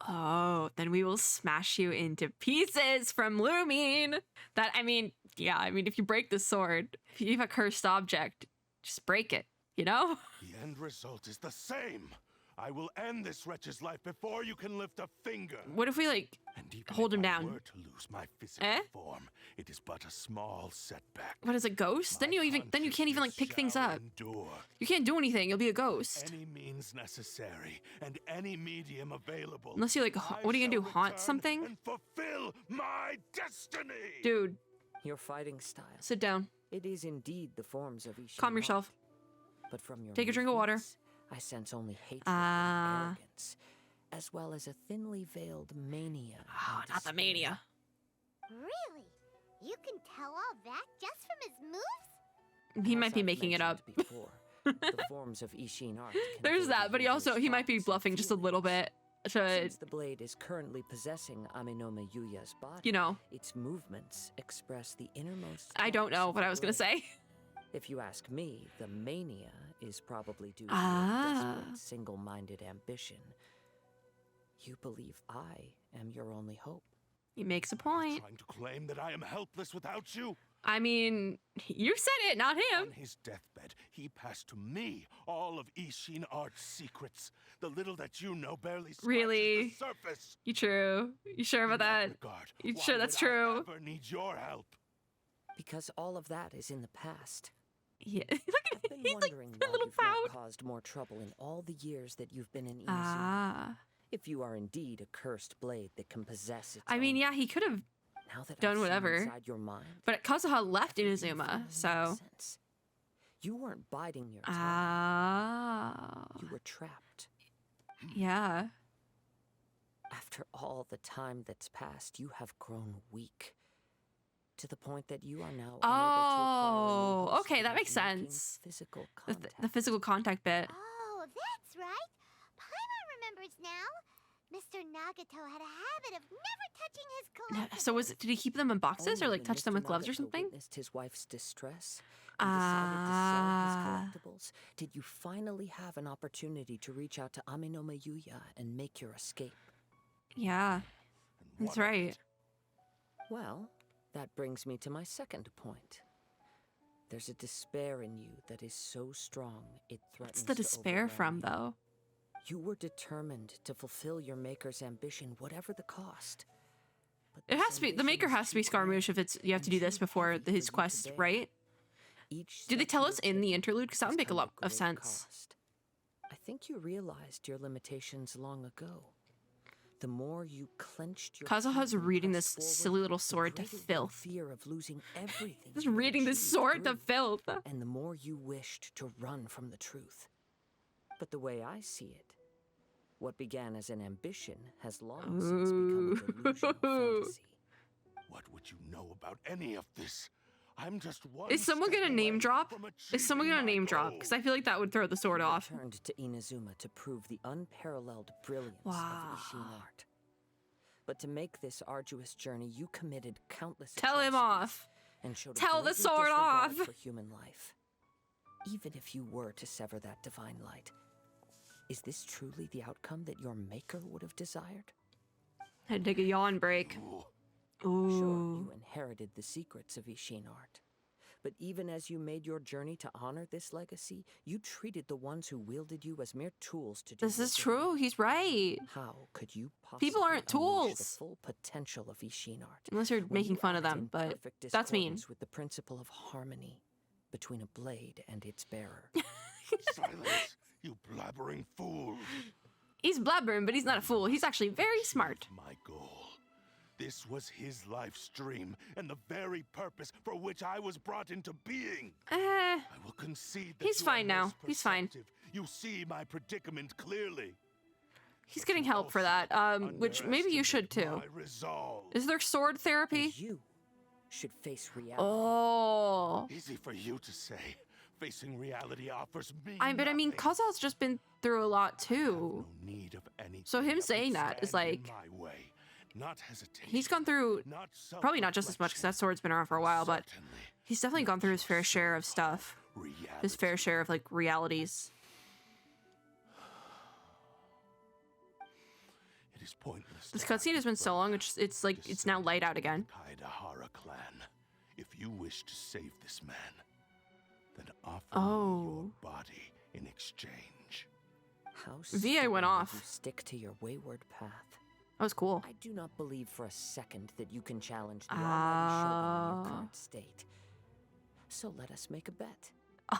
Oh, then we will smash you into pieces from Lumine. That, I mean, yeah, I mean, if you break the sword, if you have a cursed object, just break it, you know? The end result is the same. I will end this wretch's life before you can lift a finger. What if we, like, And even hold if him I down? were to lose my physical Eh? form, it is but a small setback. What is a ghost? Then My you can't even, like, pick things shall up. Endure. You can't do anything. You'll be a ghost. Any means necessary and any medium available. Unless you, like, what are you gonna do, I haunt shall something? return And fulfill my destiny. Dude, Your fighting style. sit down. It is indeed the forms of Ishin Calm yourself. art, But from your Take a drink of water. movements, I sense only hatred Ah. and arrogance, as well as a thinly veiled mania. Oh, and not the despair. mania. Really? You can tell all that just from his moves? He As might be I've making it up. mentioned Before, the forms of Ishin art can There's evade that, but he users' might be thoughts and bluffing just a little feelings. bit to, Since the blade is currently possessing Amenoma Yuya's body, you know, its movements express the innermost. I don't thoughts know of what the I was gonna blade. say. If you ask me, the mania is probably due to Ah. your desperate, single-minded ambition. You believe I am your only hope. He makes a point. Trying to claim that I am helpless without you. I mean, you said it, not him. On his deathbed, he passed to me all of Ishin Art's secrets. The little that you know barely scratches Really? the surface. You true? You sure about In that? regard, You why sure that's would I true? ever need your help? Because all of that is in the past. Yeah. Look I've at been he's like wondering a why little you've not pout. caused more trouble in all the years that you've been in Inazuma. Ah. If you are indeed a cursed blade that can possess its I mean, own. yeah, he could have Now that done I've seen whatever. inside your mind, But Kazuha left everything Inazuma, finally makes so. sense. You weren't biding your time. Ah. You were trapped. Yeah. After all the time that's passed, you have grown weak. To the point that you are now unable to acquire a new host okay, that without makes making sense. Physical The contact. physical contact bit. Oh, that's right. Paimon remembers now. Mr. Nagato had a habit of never touching his collectibles. So did he keep them in boxes or Only like when touch them Mr. with gloves or Nagato something? witnessed his wife's distress and decided to sell his collectibles, did you finally have an opportunity to reach out to Amenoma Yuya and make your escape. Yeah, that's right. Well, that brings me to my second point. There's a despair in you that is so strong it threatens What's the to despair from, overwhelm you. though? You were determined to fulfill your maker's ambition, whatever the cost. But It has to be, the maker has to be Scaramouche if it's, you have to do this before his quest, right? Do they tell us in the interlude? Because that would make a lot of sense. I think you realized your limitations long ago. The more you clenched your Kazuha's teeth and reading pressed this forward, silly little the sword to greater your filth. fear of losing everything. Just you had reading this achieved sword to grew. filth. And the more you wished to run from the truth. But the way I see it, what began as an ambition has long since become a delusional fantasy. What would you know about any of this? I'm just one Is someone step gonna name away drop? from Is someone achieving gonna my name drop? goal. Because I feel like that would throw the sword You off. returned to Inazuma to prove the unparalleled brilliance Wow. of Ishin art. But to make this arduous journey, you committed countless Tell him atrocities off. and showed a Tell the blatant sword disregard off. for human life. Even if you were to sever that divine light, is this truly the outcome that your maker would have desired? Had to take a yawn break. Sure, Ooh. you inherited the secrets of Ishin art. But even as you made your journey to honor this legacy, you treated the ones who wielded you as mere tools to do This your is bidding. true. He's right. How could you possibly People aren't unleash the tools. full potential of Ishin art? Unless you're when making you fun of act them, in but perfect that's mean. discordance with the principle of harmony between a blade and its bearer. Silence, you blabbering fool. He's blabbering, but he's not a fool. He's actually very smart. My goal. This was his life's dream and the very purpose for which I was brought into being. I will concede that He's you fine are now. most He's fine. perceptive. You see my predicament clearly. He's getting help for that, which maybe you should too. My resolve. Is there sword therapy? You should face reality. Oh. Easy for you to say. Facing reality offers me But I mean, nothing. Kazuha's just been through a lot too. No need of anything So him that would saying that is stand in like, my way. Not hesitation. he's gone through Not probably not just as much because that sword's been around for a while, but Certainly. he's definitely gone through his fair share of stuff. His fair share of like realities. It is pointless. This to cutscene has been so long, it's like it's now light out again. Kaidahara clan. If you wish to save this man, then offer Oh. me your body in exchange. How VA stubborn went will off. you stick to your wayward path. That was cool. I do not believe for a second that you can challenge the almighty Shogun in your current state. So let us make a bet. I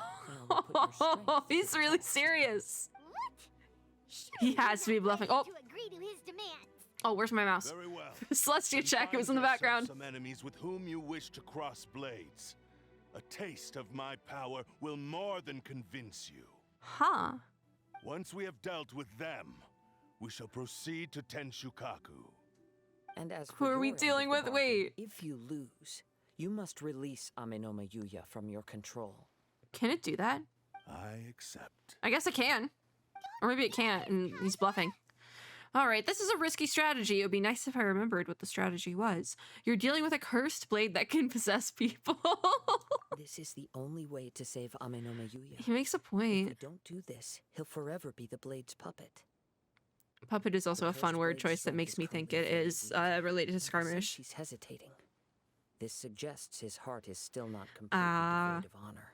will put your strength to He's the really test. serious. What? He Surely has to be you're not bluffing. ready Oh. to agree to his demands. Oh, where's my mouse? Very well. Celestia check. It was in the Find yourself background. Some enemies with whom you wish to cross blades. A taste of my power will more than convince you. Huh. Once we have dealt with them, we shall proceed to Tenshukaku. And as Who for are we your end of dealing the with? bargain, Wait. If you lose, you must release Amenoma Yuya from your control. Can it do that? I accept. I guess it can. Or maybe it can't, and he's bluffing. All right, this is a risky strategy. It would be nice if I remembered what the strategy was. You're dealing with a cursed blade that can possess people. This is the only way to save Amenoma Yuya. He makes a If we point. don't do this, he'll forever be the blade's puppet. Puppet is also a The fun cursed word blade's choice that strength makes is me think currently it is very weak. related to And since Skirmish. he's hesitating. This suggests his heart is still not completely Ah. devoid of honor.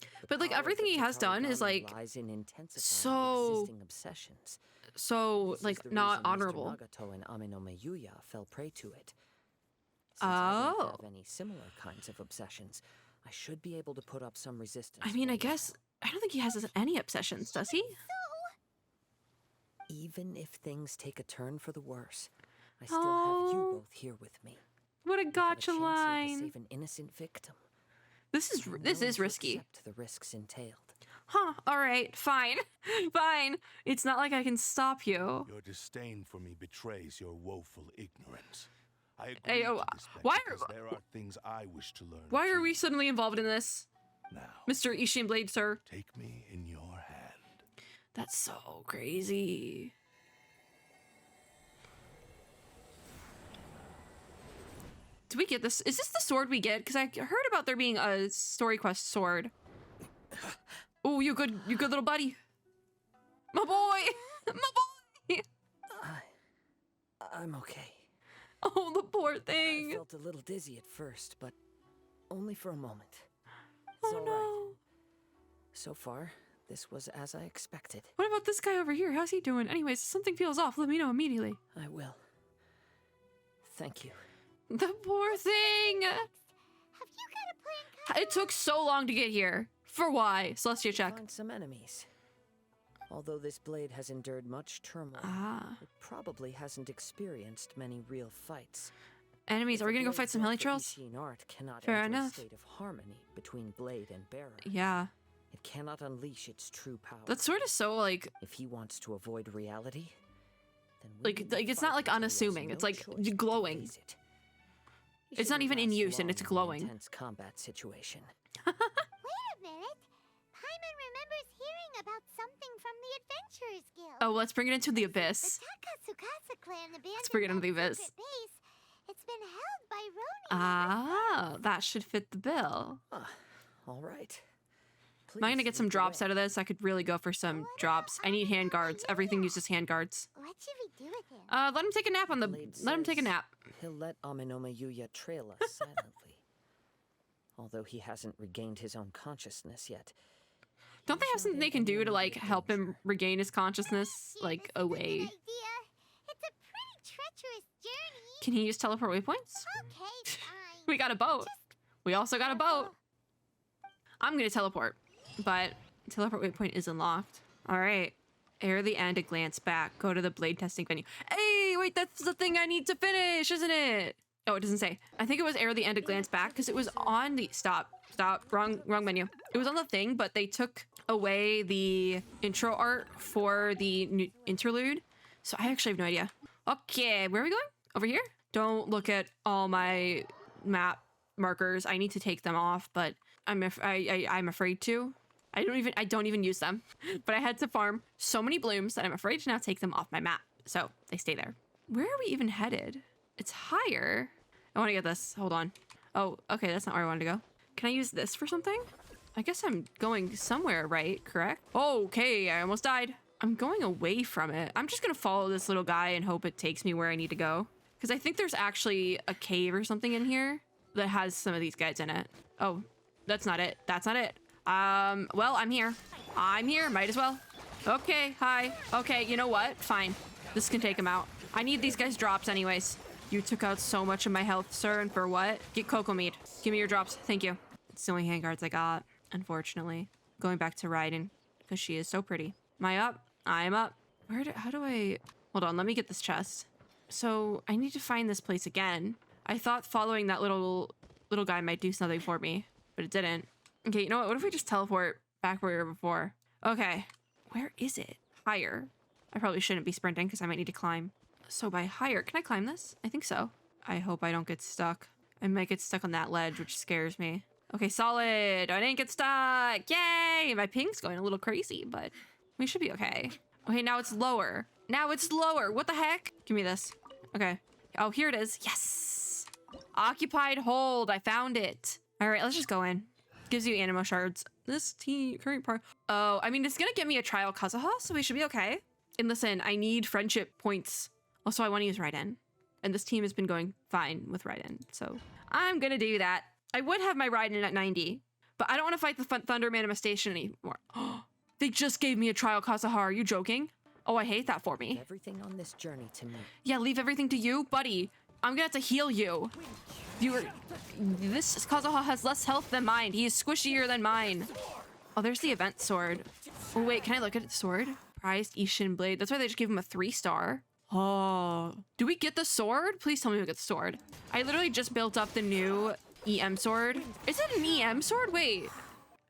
The But, like, power of everything the he has done is, Tatarigami like, lies in intensifying so- existing obsessions. So, This is like, the not reason honorable. Mr. Nagato and Amenoma Yuya fell prey to it. Since I don't have any similar kinds of obsessions, I should be able to put up some resistance. I mean, for I you. guess, I don't think he has any obsessions, does he? Even if things take a turn for the worse, I still have you both here with me. What a Have gotcha chance here to line. save an innocent victim. This is I'm willing to risky. accept the risks entailed. Huh, all right, fine. Fine. It's not like I can stop you. Your disdain for me betrays your woeful ignorance. I agree Hey, to this bet why because there are things I wish to learn. Why are too. we suddenly involved in this? Now, Mr. Ishin Blade, sir. take me in your hand. That's so crazy. Do we get this? Is this the sword we get? Because I heard about there being a story quest sword. Oh, you good little buddy. My boy! My boy! I'm okay. Oh, the poor I thing. felt a little dizzy at first, but only for a moment. It's Oh all right. no. So far, this was as I expected. What about this guy over here? How's he doing? Anyways, if something feels off, let me know immediately. I will. Thank you. The poor thing. Have you got a plan, It took so long to get here. For why? Celestia check. Find some enemies. Although this blade has endured much turmoil, it probably hasn't experienced many real fights. Enemies, are we gonna go fight some helitrolls? Art cannot Fair enter enough. a state of harmony between blade and bearer. Yeah. It cannot unleash its true power. That's sort of so, like, If he wants to avoid reality, then we need to it's not, fight like, until he has unassuming. no It's, like, choice but to glowing. face it. He It's not shouldn't even in last use and long it's in an glowing. Intense combat situation. Wait a minute. Paimon remembers hearing about something from the Adventurers Guild. oh, let's bring it into the The abyss. Takasukasa clan abandoned bring it into the that abyss. secret base. It's been held by Ronin. Ah, that should fit the bill. All right. Am I gonna get some drops out of this? I could really go for some drops. I need hand guards. Everything uses hand guards. What should we do with him? Let him take a nap on the. Blade Let him take a says nap. He'll let Amenoma Yuya trail us silently. Although he hasn't regained his own consciousness yet. Don't they have something they can do to like help him regain his consciousness, like This is a good away? idea. It's a pretty treacherous journey. Can he use teleport waypoints? Okay, fine. We got a boat. We also got a boat. I'm gonna teleport, but teleport waypoint is unlocked. All right. Ere the end, a glance back. Go to the blade testing venue. Hey, wait, that's the thing I need to finish, isn't it? Oh, it doesn't say. I think it was ere the end, a glance back, because it was on the stop. Wrong menu. It was on the thing, but they took away the intro art for the interlude. So I actually have no idea. Okay, where are we going? Over here? Don't look at all my map markers. I need to take them off, but I'm afraid to. I don't even use them. But I had to farm so many blooms that I'm afraid to now take them off my map. So they stay there. Where are we even headed? It's higher. I want to get this. Hold on. Oh, okay, that's not where I wanted to go. Can I use this for something? I guess I'm going somewhere, right? Correct? Okay, I almost died. I'm going away from it. I'm just gonna follow this little guy and hope it takes me where I need to go. Because I think there's actually a cave or something in here that has some of these guys in it. Oh, that's not it. That's not it. Well, I'm here. I'm here, might as well. Okay, hi. Okay, you know what? Fine. This can take him out. I need these guys' drops anyways. You took out so much of my health, sir, and for what? Get cocoa meat. Give me your drops. Thank you. It's the only handguards I got, unfortunately. Going back to Raiden, because she is so pretty. Am I up? I'm up. How do I... Hold on, let me get this chest. So, I need to find this place again. I thought following that little guy might do something for me, but it didn't. Okay, you know what? What if we just teleport back where we were before? Okay. Where is it? Higher. I probably shouldn't be sprinting because I might need to climb. So by higher, can I climb this? I think so. I hope I don't get stuck. I might get stuck on that ledge, which scares me. Okay, solid. I didn't get stuck. Yay! My ping's going a little crazy, but we should be okay. Okay, now it's lower. Now it's lower. What the heck? Give me this. Okay. Oh, here it is. Yes! Occupied hold. I found it. All right, let's just go in. Gives you animo shards. This current part. Oh, I mean, it's gonna give me a trial Kazuha, so we should be okay. And listen, I need friendship points. Also, I want to use Raiden. And this team has been going fine with Raiden, so I'm gonna do that. I would have my Raiden at 90, but I don't want to fight the Thunder Manifestation anymore. They just gave me a trial Kazuha. Are you joking? Oh, I hate that for me. Everything on this journey to me. Yeah, leave everything to you? Buddy, I'm gonna have to heal you. This Kazuha has less health than mine. He is squishier than mine. Oh, there's the event sword. Oh, wait, can I look at the sword? Prized Ishin Blade. That's why they just gave him a 3-star. Oh, do we get the sword? Please tell me we get the sword. I literally just built up the new EM sword. Is it an EM sword? Wait.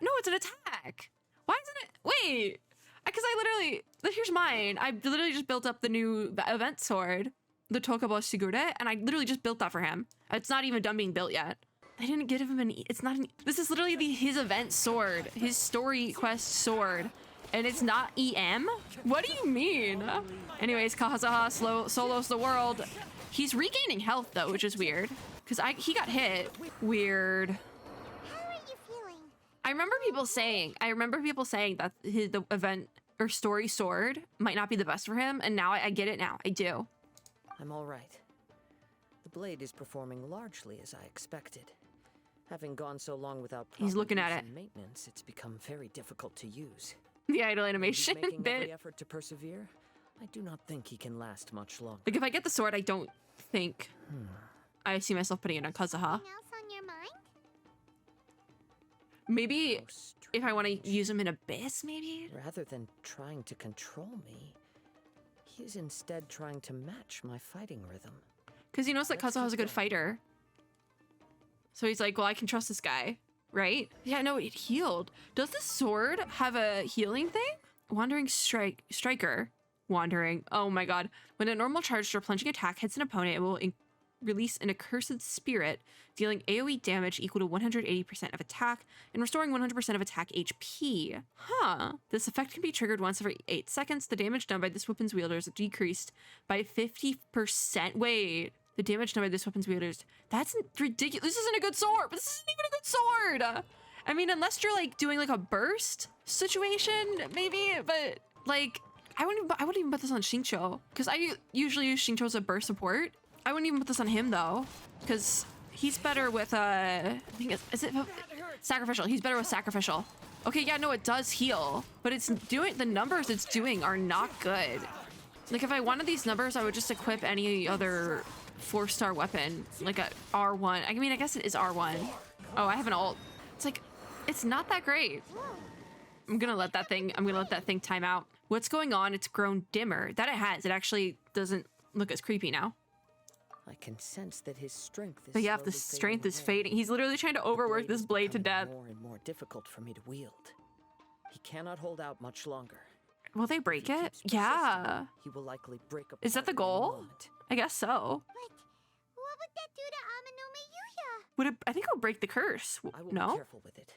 No, it's an attack. Why isn't it? Wait. Because I literally, here's mine. I literally just built up the new event sword, the Tokubo Sigure, and I literally just built that for him. It's not even done being built yet. I didn't give him an, it's not an, this is literally his event sword, his story quest sword. And it's not EM? What do you mean? Anyways, Kazuha solos the world. He's regaining health though, which is weird. Because he got hit. Weird. How are you feeling? I remember people saying that the event or story sword might not be the best for him, and now I get it now. I do. I'm all right. The blade is performing largely as I expected. Having gone so long without He's looking at use it. and maintenance, it's become very difficult to use. The idle He's animation making every bit. effort to persevere. I do not think he can last much longer. Like if I get the sword, I don't think I see myself putting it on Kazuha. Anything else on your mind? Maybe How if I want to strange. use him in Abyss, maybe? Rather than trying to control me, he is instead trying to match my fighting rhythm. Because he knows that Let's Kazuha's a keep good going. fighter. So he's like, well, I can trust this guy, right? Yeah, no, it healed. Does the sword have a healing thing? Wandering striker. Wandering. Oh my god. When a normal charged or plunging attack hits an opponent, it will release an accursed spirit, dealing AoE damage equal to 180% of attack and restoring 100% of attack HP. Huh. This effect can be triggered once every 8 seconds. The damage done by this weapon's wielder is decreased by 50%. Wait. The damage done by this weapon's wielders. That's ridiculous. This isn't a good sword. This isn't even a good sword. I mean, unless you're like doing like a burst situation, maybe. But like, I wouldn't even put this on Xingqiu because I usually use Xingqiu as a burst support. I wouldn't even put this on him though, because he's better with I think is it sacrificial? He's better with sacrificial. Okay, yeah, no, it does heal, but it's doing the numbers it's doing are not good. Like if I wanted these numbers, I would just equip any other 4-star weapon, like a R1. I mean, I guess it is R1. Oh, I have an ult. It's like, it's not that great. I'm gonna let that thing time out. What's going on? It's grown dimmer. That it has. It actually doesn't look as creepy now. I can sense that his strength is But yeah, if the slowly strength is away. fading. He's literally trying to The overwork blade this is blade to becoming death. more and more difficult for me to wield. He cannot hold out much longer. Will they break If he it? keeps Yeah. persisting, he will likely break apart. Is that the in any goal? moment. I guess so. But what would that do to Amanome Yuya? Would it? I think it would break the curse. I will No? be careful with it.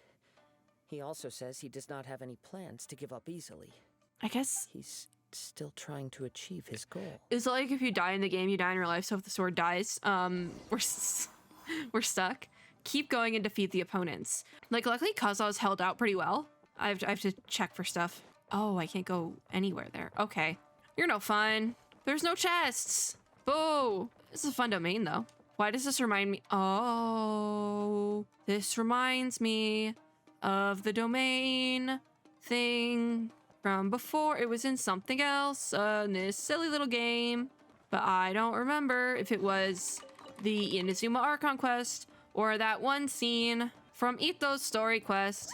He also says he does not have any plans to give up easily. I guess He's still trying to achieve his goal. it's like if you die in the game, you die in real life. So if the sword dies, we're stuck. Keep going and defeat the opponents. Like luckily Kazuha's held out pretty well. I have to check for stuff. Oh, I can't go anywhere there. Okay. You're no fun. There's no chests. Boo. This is a fun domain though. Why does this remind me? Oh, this reminds me of the domain thing from before. It was in something else in this silly little game, but I don't remember if it was the Inazuma Archon quest or that one scene from Ito's story quest.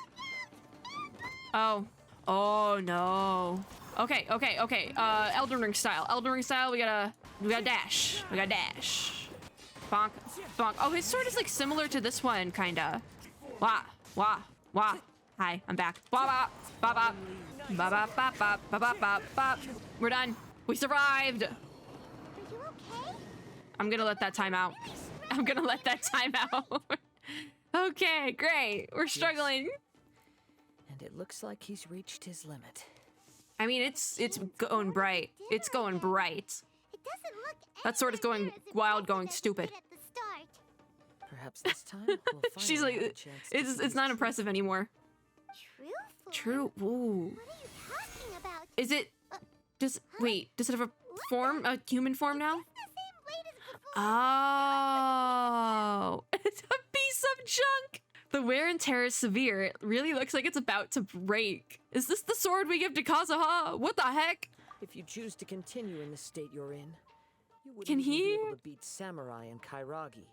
Oh no. Okay. Elden Ring style. We gotta dash. Bonk. Oh, his sword is like similar to this one, kinda. Wah. Hi, I'm back. Wah, wah, ba. We're done. We survived. Are you okay? I'm gonna let that time out. Okay, great. We're struggling. And it looks like he's reached his limit. I mean, it's going bright. It's going bright. It doesn't look That sword is anywhere going near as wild, impressive going as it stupid. did at the start. Perhaps this time we'll finally She's have a like, chance to see it's his not true impressive anymore. True. True. Ooh. What are you talking about? Is it? Does it have a form? A human form now? It's the same blade as before. Oh, it's a piece of junk. The wear and tear is severe. It really looks like it's about to break. Is this the sword we give to Kazuha? What the heck? If you choose to continue in the state you're in, you wouldn't Can even be he? able to beat Samurai and Kairagi,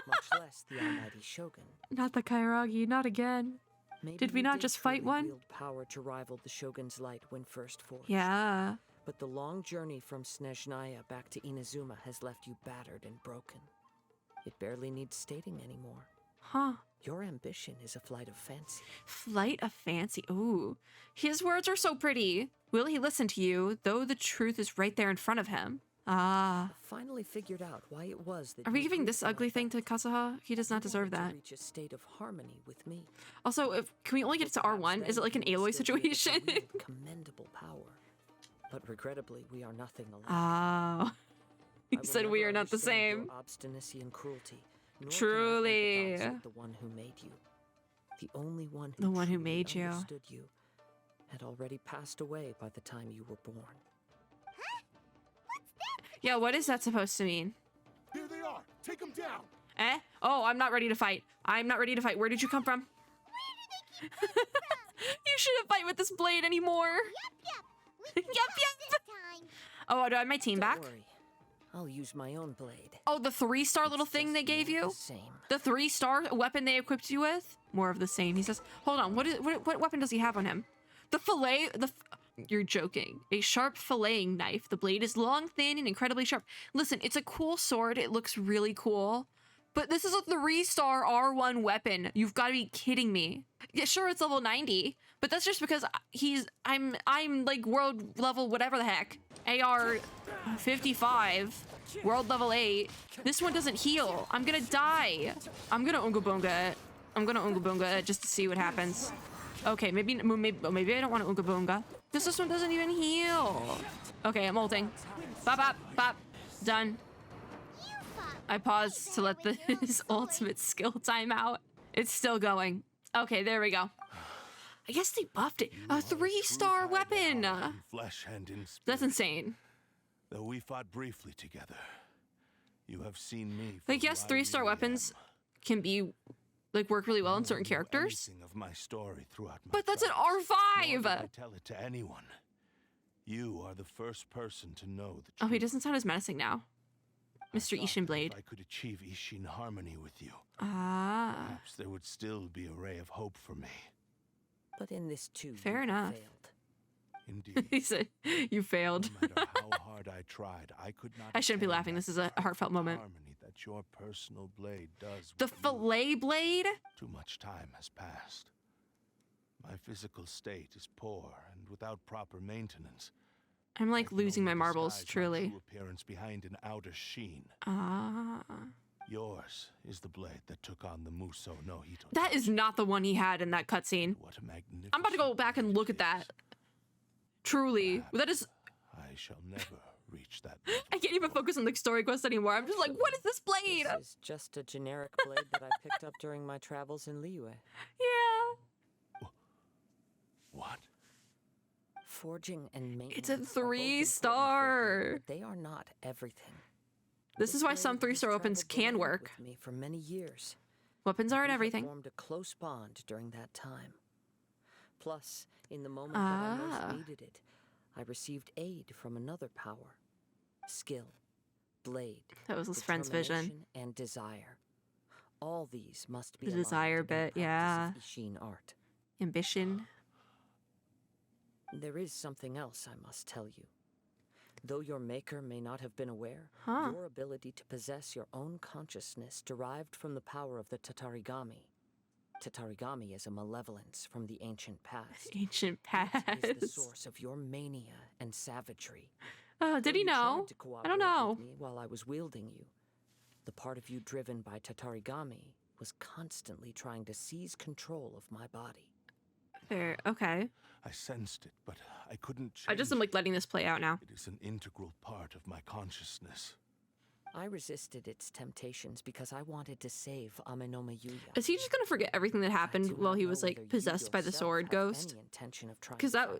much less the almighty Shogun. Not the Kairagi, not again. Maybe Did we you not did just fight truly one? wield power to rival the Shogun's light when first forged. Yeah. But the long journey from Snezhnaya back to Inazuma has left you battered and broken. It barely needs stating anymore. Huh. Your ambition is a flight of fancy. Flight of fancy. Ooh. His words are so pretty. Will he listen to you, though the truth is right there in front of him? Ah. I finally figured out why it was that Are we you giving agreed this to my ugly thing to bet. Kazuha? He does not You deserve wanted that. to reach a state of harmony with me. Also, can we only get to Perhaps R1? then Is it like an you would Aloy still be able to situation? wield commendable power. But regrettably, we are nothing alike. Ah. He I will said we never are not the understand same. your obstinacy and cruelty. Nor Truly. Can I empathize with the one who made you. The only one who The one who truly made you. understood you had already passed away by the time you were born. Yeah, what is that supposed to mean? Here they are. Take them down. Eh? Oh, I'm not ready to fight. I'm not ready to fight. Where did you come from? You shouldn't fight with this blade anymore. Yep. We Yep, this time. Oh, do I have my team Don't back? worry. I'll use my own blade. Oh, the 3-star little It's thing they just gave more of you? the same. The 3-star weapon they equipped you with? More of the same. He says, hold on, what weapon does he have on him? The fillet, you're joking. A sharp filleting knife. The blade is long, thin, and incredibly sharp. Listen, it's a cool sword. It looks really cool. But this is a 3-star R1 weapon. You've got to be kidding me. Yeah, sure, it's level 90, but that's just because I'm like world level whatever the heck. AR 55, world level 8. This one doesn't heal. I'm gonna die. I'm gonna Unga Bunga it. I'm gonna Unga Bunga it just to see what happens. Okay, maybe I don't want to Unga Bunga. This one doesn't even heal. Okay, I'm ulting. Bop, bop, bop. Done. You fought I paused to let his ultimate skill time out. It's still going. Okay, there we go. I guess they buffed it. A 3-star weapon. In flesh and in spirit. That's insane. Though we fought briefly together, you have seen me. For Like, yes, who I 3-star really weapons am. can be, like, work really well in No certain one knew characters. anything of my story throughout my But that's an travels, nor did I R5! tell it to anyone. You are the first person to know the truth. Oh, he doesn't sound as menacing now. I Mr. thought Ishin that Blade. If I could achieve Ishin harmony with you, Ah. perhaps there would still be a ray of hope for me. But in this too, Fair you enough. failed. Indeed. He said, you failed. No matter how hard I tried, I could not. I shouldn't be attain laughing. that This is a heartfelt moment. harmony that your personal blade does. The with you. fillet blade? Too much time has passed. My physical state is poor and without proper maintenance. I'm I like can losing my only marbles, disguise my truly. true appearance behind an outer sheen. Ah. Yours is the blade that took on the Muso no Hito. That is not the one he had in that cutscene. What a magnificent. I'm about to go back and look at that. Truly. That is... I shall never reach that level. I can't even focus on the story quest anymore. I'm just like, what is this blade? This is just a generic blade that I picked up during my travels in Liyue. Yeah. What? Forging and maintenance. It's a are both important 3-star. for me, but they are not everything. This is why some blade has 3-star weapons traveled the can land work. with me for many years. Weapons aren't We have everything. formed a close bond during that time. Plus, in the moment that I Ah. most needed it, I received aid from another power. Skill, blade, That was his friend's vision. determination, and desire. All these must be The aligned desire in the bit, practice yeah. of Ishin art. Ambition. There is something else I must tell you. Though your maker may not have been aware, Huh. your ability to possess your own consciousness derived from the power of the Tatarigami. Tatarigami is a malevolence from the ancient past. Ancient It is the past. source of your mania and savagery. Oh, did he Though you know? tried to I don't cooperate know. with me while I was wielding you, the part of you driven by Tatarigami was constantly trying to seize control of my body. Fair. Okay. I sensed it, but I couldn't change. I just am like letting this play out now. It is an integral part of my consciousness. I resisted its temptations because I wanted to save Amenoma Yuya. Is he just gonna forget everything that I happened do while not he know was like whether you possessed by the yourself sword have ghost? any intention of trying Because to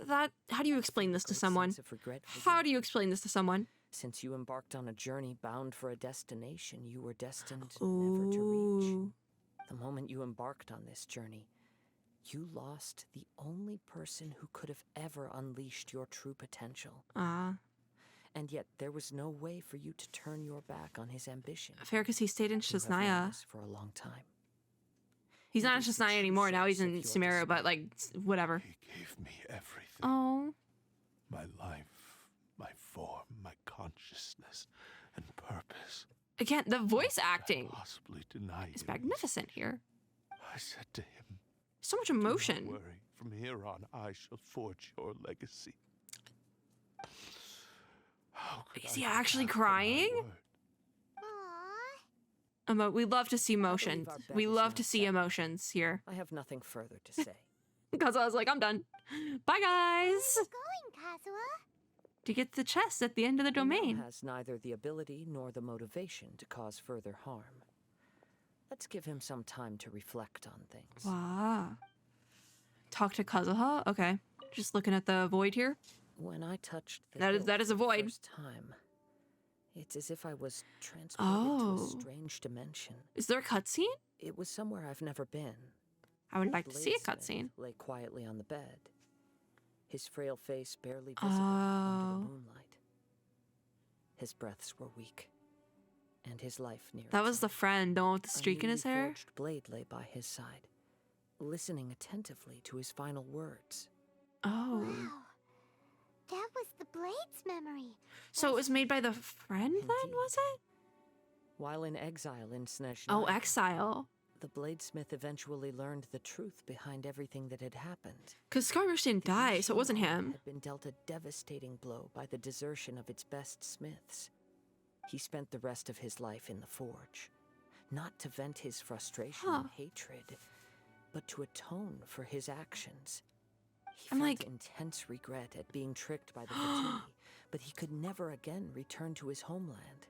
fight it. how do you explain this to Great someone? sense of regret for How you. do you explain this to someone? Since you embarked on a journey bound for a destination you were destined never to reach. Ooh. The moment you embarked on this journey, you lost the only person who could have ever unleashed your true potential. Ah. And yet there was no way for you to turn your back on his ambition. Fair, because he stayed in You have known Shaznia. this for a long time. He's not in It is the Shaznia true anymore. Now he's source in of your Sumeru, but like, whatever. He gave me everything. Oh. My life, my form, my consciousness, and purpose. Again, the voice acting Possibly deny is him. magnificent here. I said to him, So much "Do not emotion. worry. From here on, I shall forge your legacy." How could Is I he be actually back from my crying? word? We love to see emotions. our bet We is love now to see set. emotions here. I have nothing further to say. Because I was like, I'm done. Bye, guys. Going, Kazuha? To get the chest at the end of the He now domain. has neither the ability nor the motivation to cause further harm. Let's give him some time to reflect on things. Wow. Talk to Kazuha? Okay. Just looking at the void here. When I touched the That is- hilt that is a for the void. first time, it's as if I was transported to Oh. a strange dimension. Is there a cutscene? It was somewhere I've never been. I would like to see a Bladesmith cutscene. lay quietly on the bed, his frail face barely visible under the moonlight. His breaths were weak, and his life near That its was the end. friend, the one with the A streak in his newly hair. forged blade lay by his side, listening attentively to his final words. Oh. Wow. That was the Blade's memory. So it was made by the friend then, Indeed. was it? While in exile in Snezhnaya, Oh, exile. the bladesmith eventually learned the truth behind everything that had happened. Because Scarbush didn't die, so it wasn't him. Had been dealt a devastating blow by the desertion of its best smiths. He spent the rest of his life in the forge, not to vent his frustration and hatred, but to atone for his actions. He I'm felt like- intense regret at being tricked by the Fatui, but he could never again return to his homeland.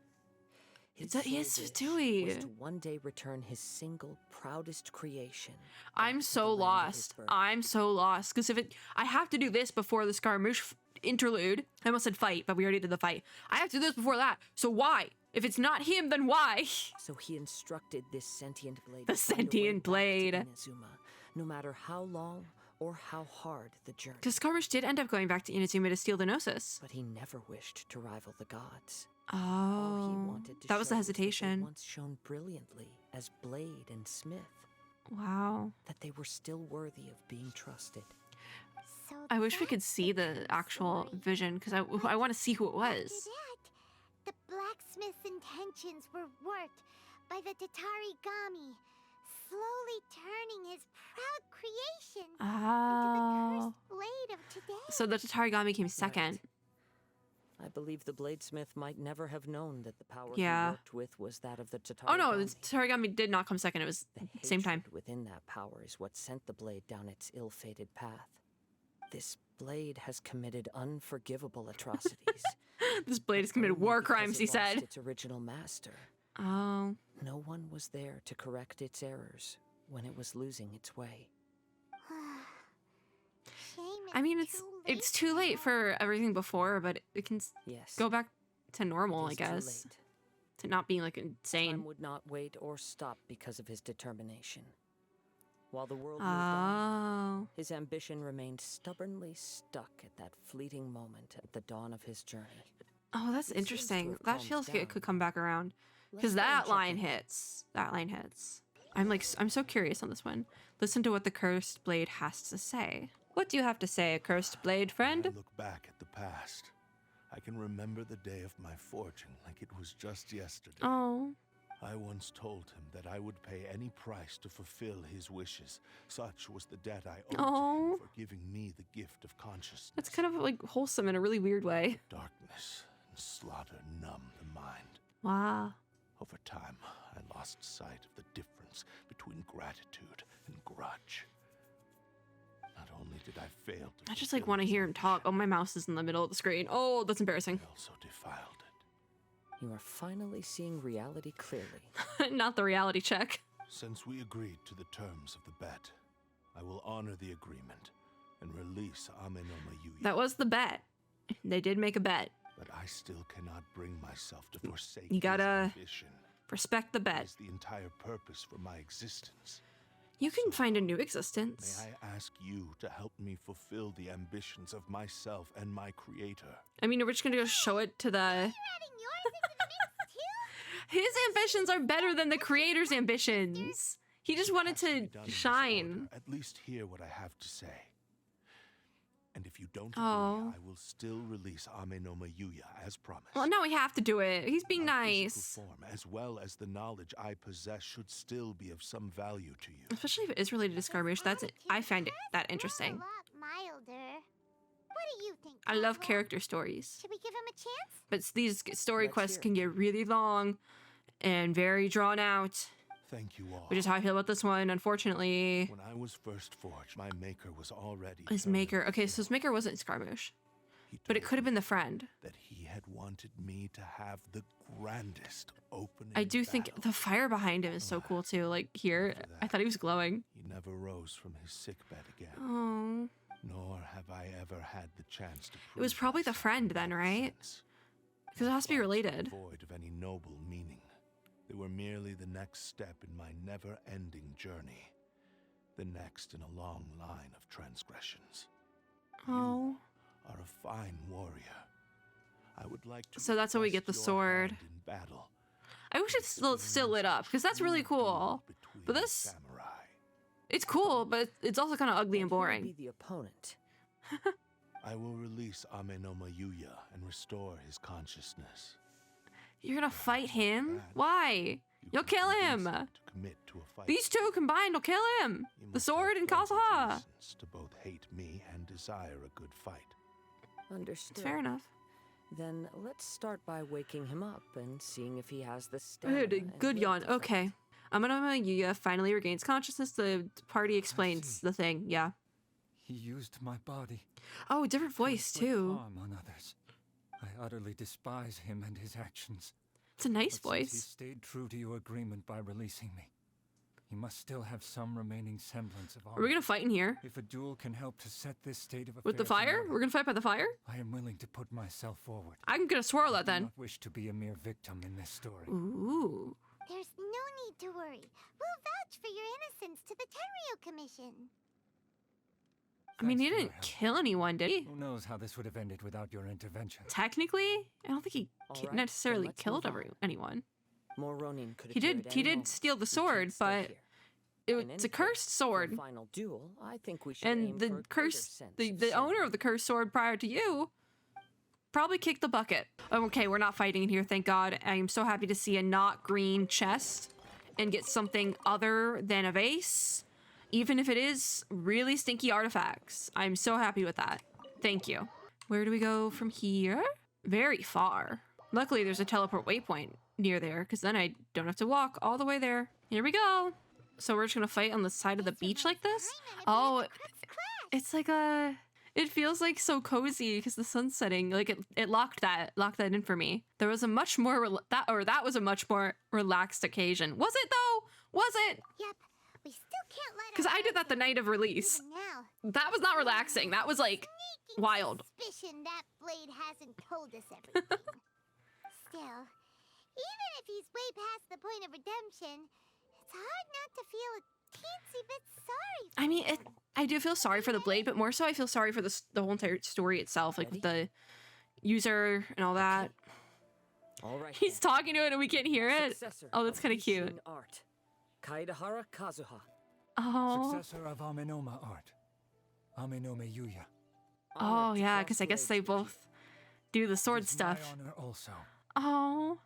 His Yes, sole wish Fatui. was to one day return his single proudest creation. I'm back to so the land of his lost. birth. I'm so lost. Because I have to do this before the Scaramouche interlude. I almost said fight, but we already did the fight. I have to do this before that. So why? If it's not him, then why? So he instructed this sentient blade. The to find a way sentient back to blade. Inazuma, no matter how long or how hard the journey. Because Scaramouche did end up going back to Inazuma to steal the Gnosis. But he never wished to rival the gods. Oh. All he wanted to That was the show that they hesitation. once shone brilliantly as blade and smith, Wow. that they were still worthy of being trusted. So I wish we could that's see the true actual story. vision, because I want to see who it After was. that, the blacksmith's intentions were worked by the Tatarigami, slowly turning his proud creation into the Oh. cursed blade of today. So the Tatarigami came second. I believe the bladesmith might never have known that the power Yeah. he worked with was that of the Tatarigami. Oh no, the Tatarigami did not come second. It was The same time. hatred within that power is what sent the blade down its ill-fated path. This blade has committed unforgivable atrocities. This blade has but committed only war because crimes, it he lost said. Its original master. Oh. No one was there to correct its errors when it was losing its way. Shame I mean, it's too late now. for everything before, but it can Yes. go back to normal, I it is too guess. late. To not being like Time insane. would not wait or stop because of his determination. While the world moved on, Oh. his ambition remained stubbornly stuck at that fleeting moment at the dawn of his journey. Oh, that's It seems to interesting. have That calmed feels like it down. could come back around. Let's Because go and that check line it out. hits. That line hits. I'm so curious on this one. Listen to what the cursed blade has to say. What do you have to say, cursed blade When friend? I look back at the past, I can remember the day of my forging like it was just yesterday. Oh. I once told him that I would pay any price to fulfill his wishes. Such was the debt I owed to Aw. him for giving me the gift of consciousness. That's kind of like wholesome in a really weird way. Darkness and slaughter numb the mind. Wow. Over time, I lost sight of the difference between gratitude and grudge. Not only did I fail to I just like fulfill want to his hear him talk. Oh, my mouse is in the middle of the screen. Oh, that's embarrassing. I also defiled it. You are finally seeing reality clearly. Not the reality check. Since we agreed to the terms of the bet, I will honor the agreement and release Amenoma Yuya. That was the bet. They did make a bet. But I still cannot bring myself to forsake You gotta his ambition. respect the It bet. is the entire purpose for my existence. You can find a new May existence. I ask you to help me fulfill the ambitions of myself and my creator? I mean, we're just gonna go show it to the... Adding yours into the mix too? His ambitions are better than the creator's ambitions. He just wanted Has to be to done in this shine. order. At least hear what I have to say. And if you don't agree, Oh. I will still release Amenoma Yuya as promised. Well, now we have to do it. He's being My nice. physical form, as well as the knowledge I possess, should still be of some value to you. Especially if it is related to Skirmish. That's it. I find it that interesting. A lot milder. What do you think? I love Kazuha? character stories. Should we give him a chance? But these story Let's quests hear it. can get really long and very drawn out, Thank you all. which is how I feel about this one, unfortunately. When I was first forged, my maker was already His maker. Okay, so his maker wasn't Skirmish, He but it told could have me been the friend. that he had wanted me to have the grandest opening. I do think battle. the fire behind him is so cool too. Like here, I thought he was glowing. He never rose from his sickbed again. Oh, Nor have I ever had the chance to. it was prove probably the myself friend in then, that right? sense. Because it has to be Thoughts related. Devoid of any noble meaning. They were merely the next step in my never-ending journey. The next in a long line of transgressions. Oh, Are a fine warrior. I would like to. So that's how we get the request your sword. hand in battle. I wish it's still lit up because that's really cool. Between But this, samurai. it's cool, but it's also kind of ugly and Who will boring. be the opponent? I will release Amenoma Yuya and restore his consciousness. You're gonna fight him? Why? You You'll can kill convince him. To commit to a fight. These two combined will kill him. You The must sword have and plenty of Kazuha. reasons to both hate me and desire a good fight. Understood. It's fair enough. Then let's start by waking him up and seeing if he has the stamina. Good, and good will yawn. to fight. Okay. Amenoma Yuya finally regains consciousness. The party explains the thing. Yeah. He used my body. Oh, different voice to inflict too. harm on others. I utterly despise him and his actions. It's a nice But since he voice. stayed true to your agreement by releasing me, he must still have some remaining semblance of honor. Are we gonna fight in here If a duel can help to set this state of affairs with the in fire? order, We're gonna fight by the fire. I am willing to put myself forward. I'm gonna swirl that I do then. not wish to be a mere victim in this story. Ooh. There's no need to worry. We'll vouch for your innocence to the Tenryu Commission. I mean, Thanks he for your didn't help. kill anyone, did he? Who knows how this would have ended without your intervention? Technically, I don't think he All right, then necessarily let's killed move on. anyone. More Ronin could He appear did. at He any did moment. steal the We sword, can't stay but here. it, In it's any a cursed case, sword. For a final duel, I think we should aim And for a the greater cursed, sense the of owner sanity. of the cursed sword prior to you probably kicked the bucket. Oh, okay, we're not fighting in here, thank God. I am so happy to see a not green chest and get something other than a vase, even if it is really stinky artifacts. I'm so happy with that. Thank you. Where do we go from here? Very far. Luckily, there's a teleport waypoint near there, because then I don't have to walk all the way there. Here we go. So we're just gonna fight on the side of the beach like this? Oh, it's like a... It feels like so cozy because the sun's setting. Like it locked that in for me. There was a much more that was a much more relaxed occasion. Was it though? Was it? Yep. We still can't let Because I did that the night of release. even now. That was not relaxing. That was like Sneaking wild. Suspicion that blade hasn't told us everything. Still, even if he's way past the point of redemption, it's hard not to feel a teensy bit sorry for I mean, him. I do feel sorry for the blade, but more so I feel sorry for the whole entire story itself, like with the user and all that. All right. He's then. talking to it and we can't hear it. Successor Oh, that's of kind of cute. Genshin Art, Kaidahara Kazuha. Oh, Successor of Amenoma art, Amenoma Yuya. oh Honored to yeah, cross because I guess blades they with you. both do the sword It's stuff. my honor also. Oh.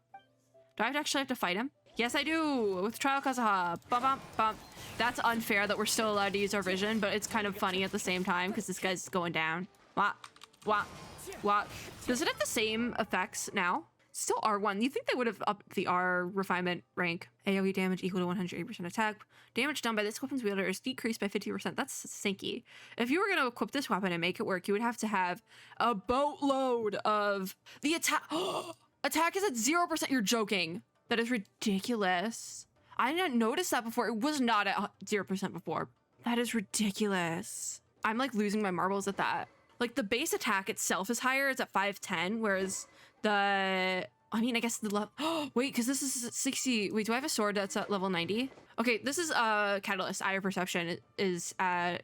Do I actually have to fight him? Yes, I do. With Trial Kazuha. Bump, bump, bump. That's unfair that we're still allowed to use our vision, but it's kind of funny at the same time because this guy's going down. Wah, wah, wah. Does it have the same effects now? Still R1. You think they would have upped the R refinement rank? AoE damage equal to 180% attack. Damage done by this weapon's wielder is decreased by 50%. That's sinky. If you were going to equip this weapon and make it work, you would have to have a boatload of the attack. Attack is at 0%. You're joking. That is ridiculous. I didn't notice that before. It was not at 0% before. That is ridiculous. I'm like losing my marbles at that. Like the base attack itself is higher. It's at 510, whereas the... I mean, I guess the level... wait, because this is 60... Wait, do I have a sword that's at level 90? Okay, this is Catalyst. Eye of Perception. It is at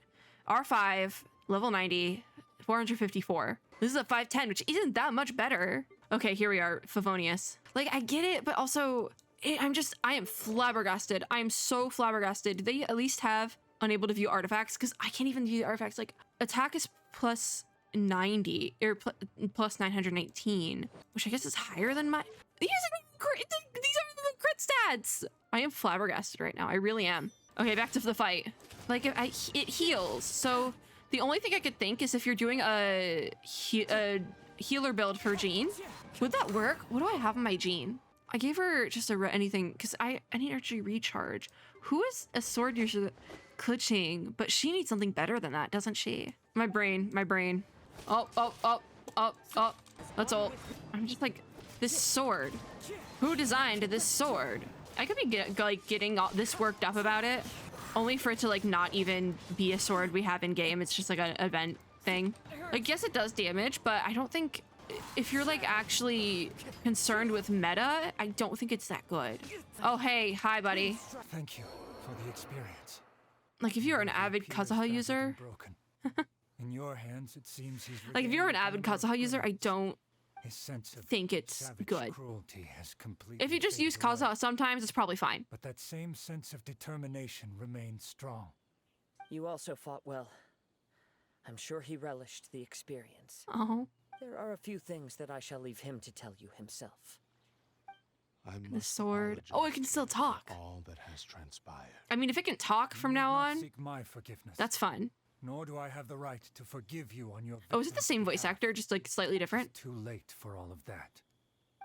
R5, level 90, 454. This is at 510, which isn't that much better. Okay, here we are, Favonius. Like, I get it, but also... I am flabbergasted. I am so flabbergasted. Do they at least have unable to view artifacts? Because I can't even view the artifacts. Like, attack is plus 990 or plus 919, which I guess is higher than my. These are the crit stats. I am flabbergasted right now. I really am. Okay, back to the fight. Like it heals. So the only thing I could think is if you're doing a healer build for Jean, would that work? What do I have in my Jean? I gave her just anything because I need her to recharge. Who is a sword user? Kuching, but she needs something better than that, doesn't she? My brain. Oh. That's all. I'm just like, this sword. Who designed this sword? I could be getting all this worked up about it, only for it to like not even be a sword we have in game. It's just like an event thing. Like, yes, it does damage, but I don't think if you're like actually concerned with meta, I don't think it's that good. Oh, hey, hi, buddy. Thank you for the experience. Like, if you're an avid Kazuha user, in your hands, it seems he's like if you're an avid Kazuha user, I don't think it's good. If you just use Kazuha sometimes, it's probably fine. But that same sense of determination remains strong. You also fought well. I'm sure he relished the experience. Oh. There are a few things that I shall leave him to tell you himself. The sword. Oh, it can still talk. All that has transpired. I mean, if it can talk from now on, seek my forgiveness. That's fun. Nor do I have the right to forgive you on your. Oh, is it the same voice actor, just like slightly different? It's too late for all of that.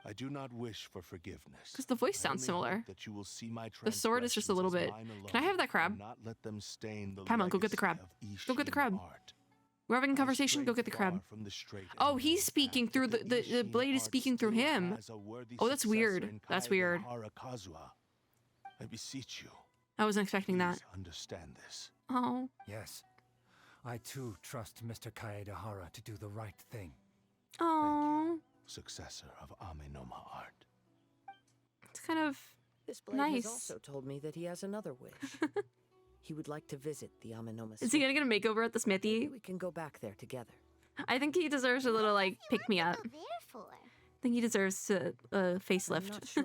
I do not wish for forgiveness. Because the voice sounds similar. That you will see my the sword is just a little bit. Can I have that crab? Not let them stain the Paimon, go get the crab. Go get the crab. We're having a conversation. Go get the crab. Oh, he's speaking through the blade is speaking through him. Oh, that's weird. That's weird. I beseech you. I wasn't expecting that. Understand this. Oh. Yes. I too trust Mr. Kaedehara to do the right thing. Oh. Successor of Amenoma art. It's kind of this blade nice. Has also told me that he has another wish. He would like to visit the Amenoma. Is he gonna get a makeover at the smithy? Maybe we can go back there together. I think he deserves a little like pick me up. I think he deserves a facelift. I'm not sure,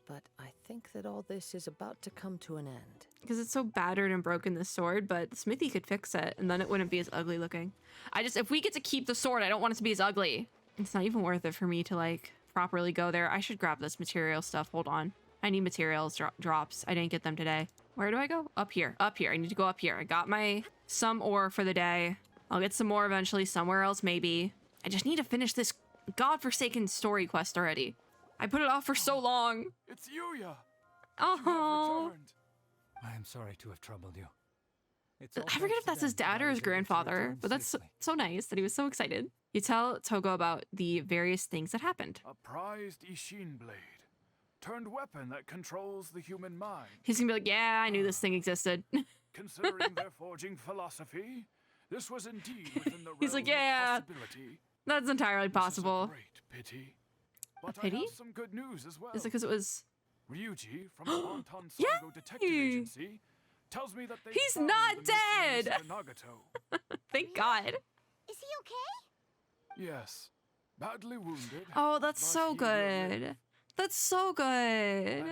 but I think that all this is about to come to an end. Because it's so battered and broken, this sword, but the smithy could fix it, and then it wouldn't be as ugly looking. If we get to keep the sword, I don't want it to be as ugly. It's not even worth it for me to like properly go there. I should grab this material stuff. Hold on. I need materials drops. I didn't get them today. Where do I go? Up here. Up here. I need to go up here. I got some ore for the day. I'll get some more eventually somewhere else maybe. I just need to finish this godforsaken story quest already. I put it off for so long. It's Yuya. Oh. I am sorry to have troubled you. I forget if that's his dad or his grandfather, but that's so nice that he was so excited. You tell Togo about the various things that happened. A prized Ishin blade. Turned weapon that controls the human mind. He's gonna be like, yeah, I knew this thing existed. Considering their forging philosophy, this was indeed within the He's realm like, yeah, of possibility. that's entirely possible. This is a great pity. But A pity? I have some good news as well. Is it because it was... Ryuji from the Wonton Sango Detective Agency tells me that he's not dead! Nagato. Thank God. Is he okay? Yes. Badly wounded. Oh, that's so good. That's so good.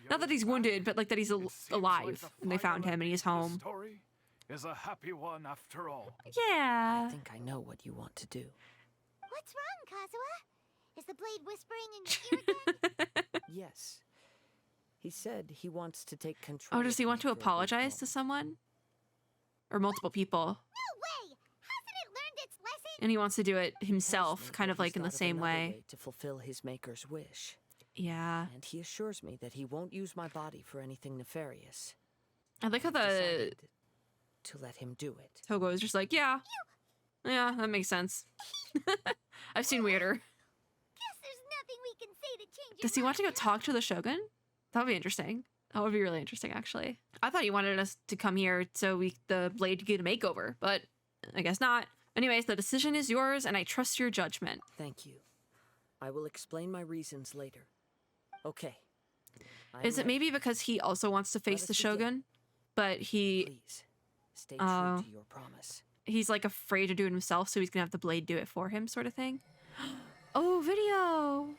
Not that he's wounded, but like that he's alive and they found him and he's home. Story is a happy one after all. Yeah. I think I know what you want to do. What's wrong, Kazuha? Is the blade whispering in your ear again? Yes. He said he wants to take control. Oh, does he want to apologize to someone? Or multiple people? No way! Hasn't it learned its lesson? And he wants to do it himself, kind of like in the same way. To fulfill his maker's wish. Yeah. And he assures me that he won't use my body for anything nefarious. I like how the... to let him do it. Togo is just like, yeah. Yeah, that makes sense. I've seen weirder. Guess there's nothing we can say to change. Does he want to go talk to the Shogun? That would be interesting. That would be really interesting, actually. I thought he wanted us to come here so the blade could get a makeover, but I guess not. Anyways, the decision is yours, and I trust your judgment. Thank you. I will explain my reasons later. Okay. Is it maybe because he also wants to face the Shogun, but he... Please, stay true to your promise. He's like afraid to do it himself, so he's gonna have the blade do it for him, sort of thing? Oh, video!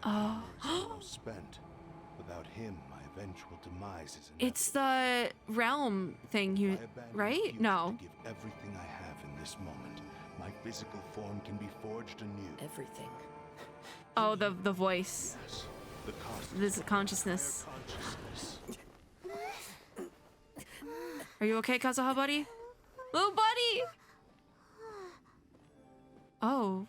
Oh. Spent. Without him, my eventual demise is It's inevitable. the realm thing, If I you abandon the right? future No. to give everything I have in this moment, my physical form can be forged anew. Everything. Oh, the voice. Yes, the cosmos. This is consciousness. Higher consciousness. Are you okay, Kazuha, buddy? Little buddy! Oh.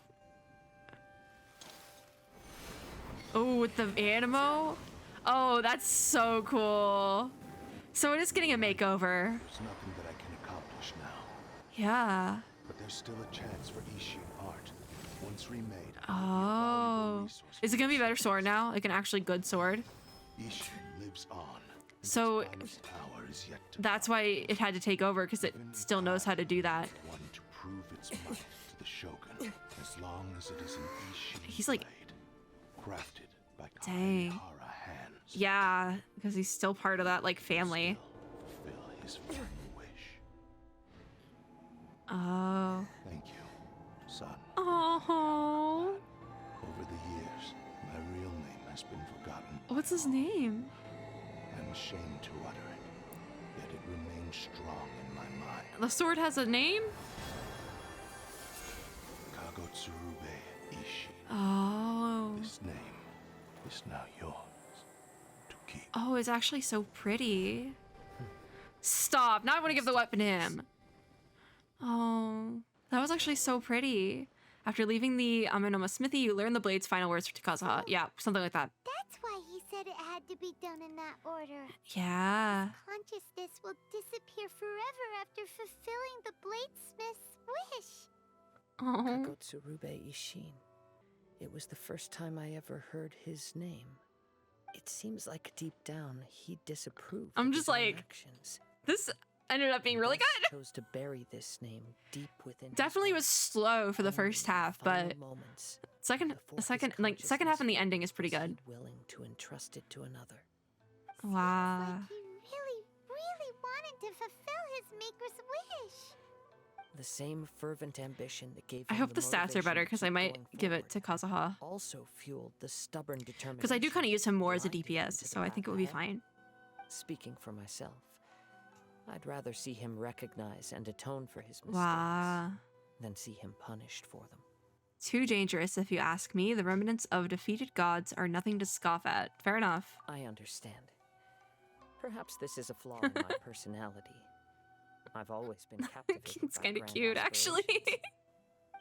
Oh, with the animo? Oh, that's so cool. So it is getting a makeover. There's nothing that I can accomplish now, Yeah. but there's still a chance for Ishin art. Once remade, it will be a Oh. valuable resource Is it gonna be a for better sword now? Like an actually good sword? Ishin lives on. and So its finest hour is yet to that's why it had to take over, because it still knows how to do that. one to prove its might to the Shogun, as long as it is an Ishin He's like- blade, crafted by Dang. Kazuha hands. Yeah, because he's still part of that like family. Still fulfill his final wish. Oh. Thank you, son. Oh. Over the years, my real name has been forgotten. What's his name? I'm ashamed to utter it, yet it remains strong in my mind. The sword has a name? Kagotsurube Ishi. Oh. This name is now yours to keep. Oh, it's actually so pretty. Stop. Now I want to give the weapon to him. Oh. That was actually so pretty. After leaving the Amenoma smithy, you learn the blade's final words to Kazuha. Yeah, something like that. That's why he said it had to be done in that order. Yeah. Consciousness will disappear forever after fulfilling the bladesmith's wish. Oh. Kagotsurube Ishin. It was the first time I ever heard his name. It seems like deep down he disapproved I'm of just his own like- actions. This ended up being really Thus good. chose to bury this name deep within his Definitely heart. was slow for the Only first in half, final but moments, second before his second half and the consciousness ending is pretty was good. he willing to entrust it to another. Wow. Like he really, really wanted to fulfill his maker's wish. The same fervent ambition that gave I him hope the stats are motivation better to because I keep might going give it to forward, Kazuha. also fueled the stubborn determination. Because I do kind of use him more as a blinding him DPS, to the so I think it path would be ahead. fine. Speaking for myself, I'd rather see him recognize and atone for his mistakes Wow. than see him punished for them. Too dangerous, if you ask me. The remnants of defeated gods are nothing to scoff at. Fair enough. I understand. Perhaps this is a flaw in my personality. I've always been captivated It's by kind of grand cute, actually. aspirations.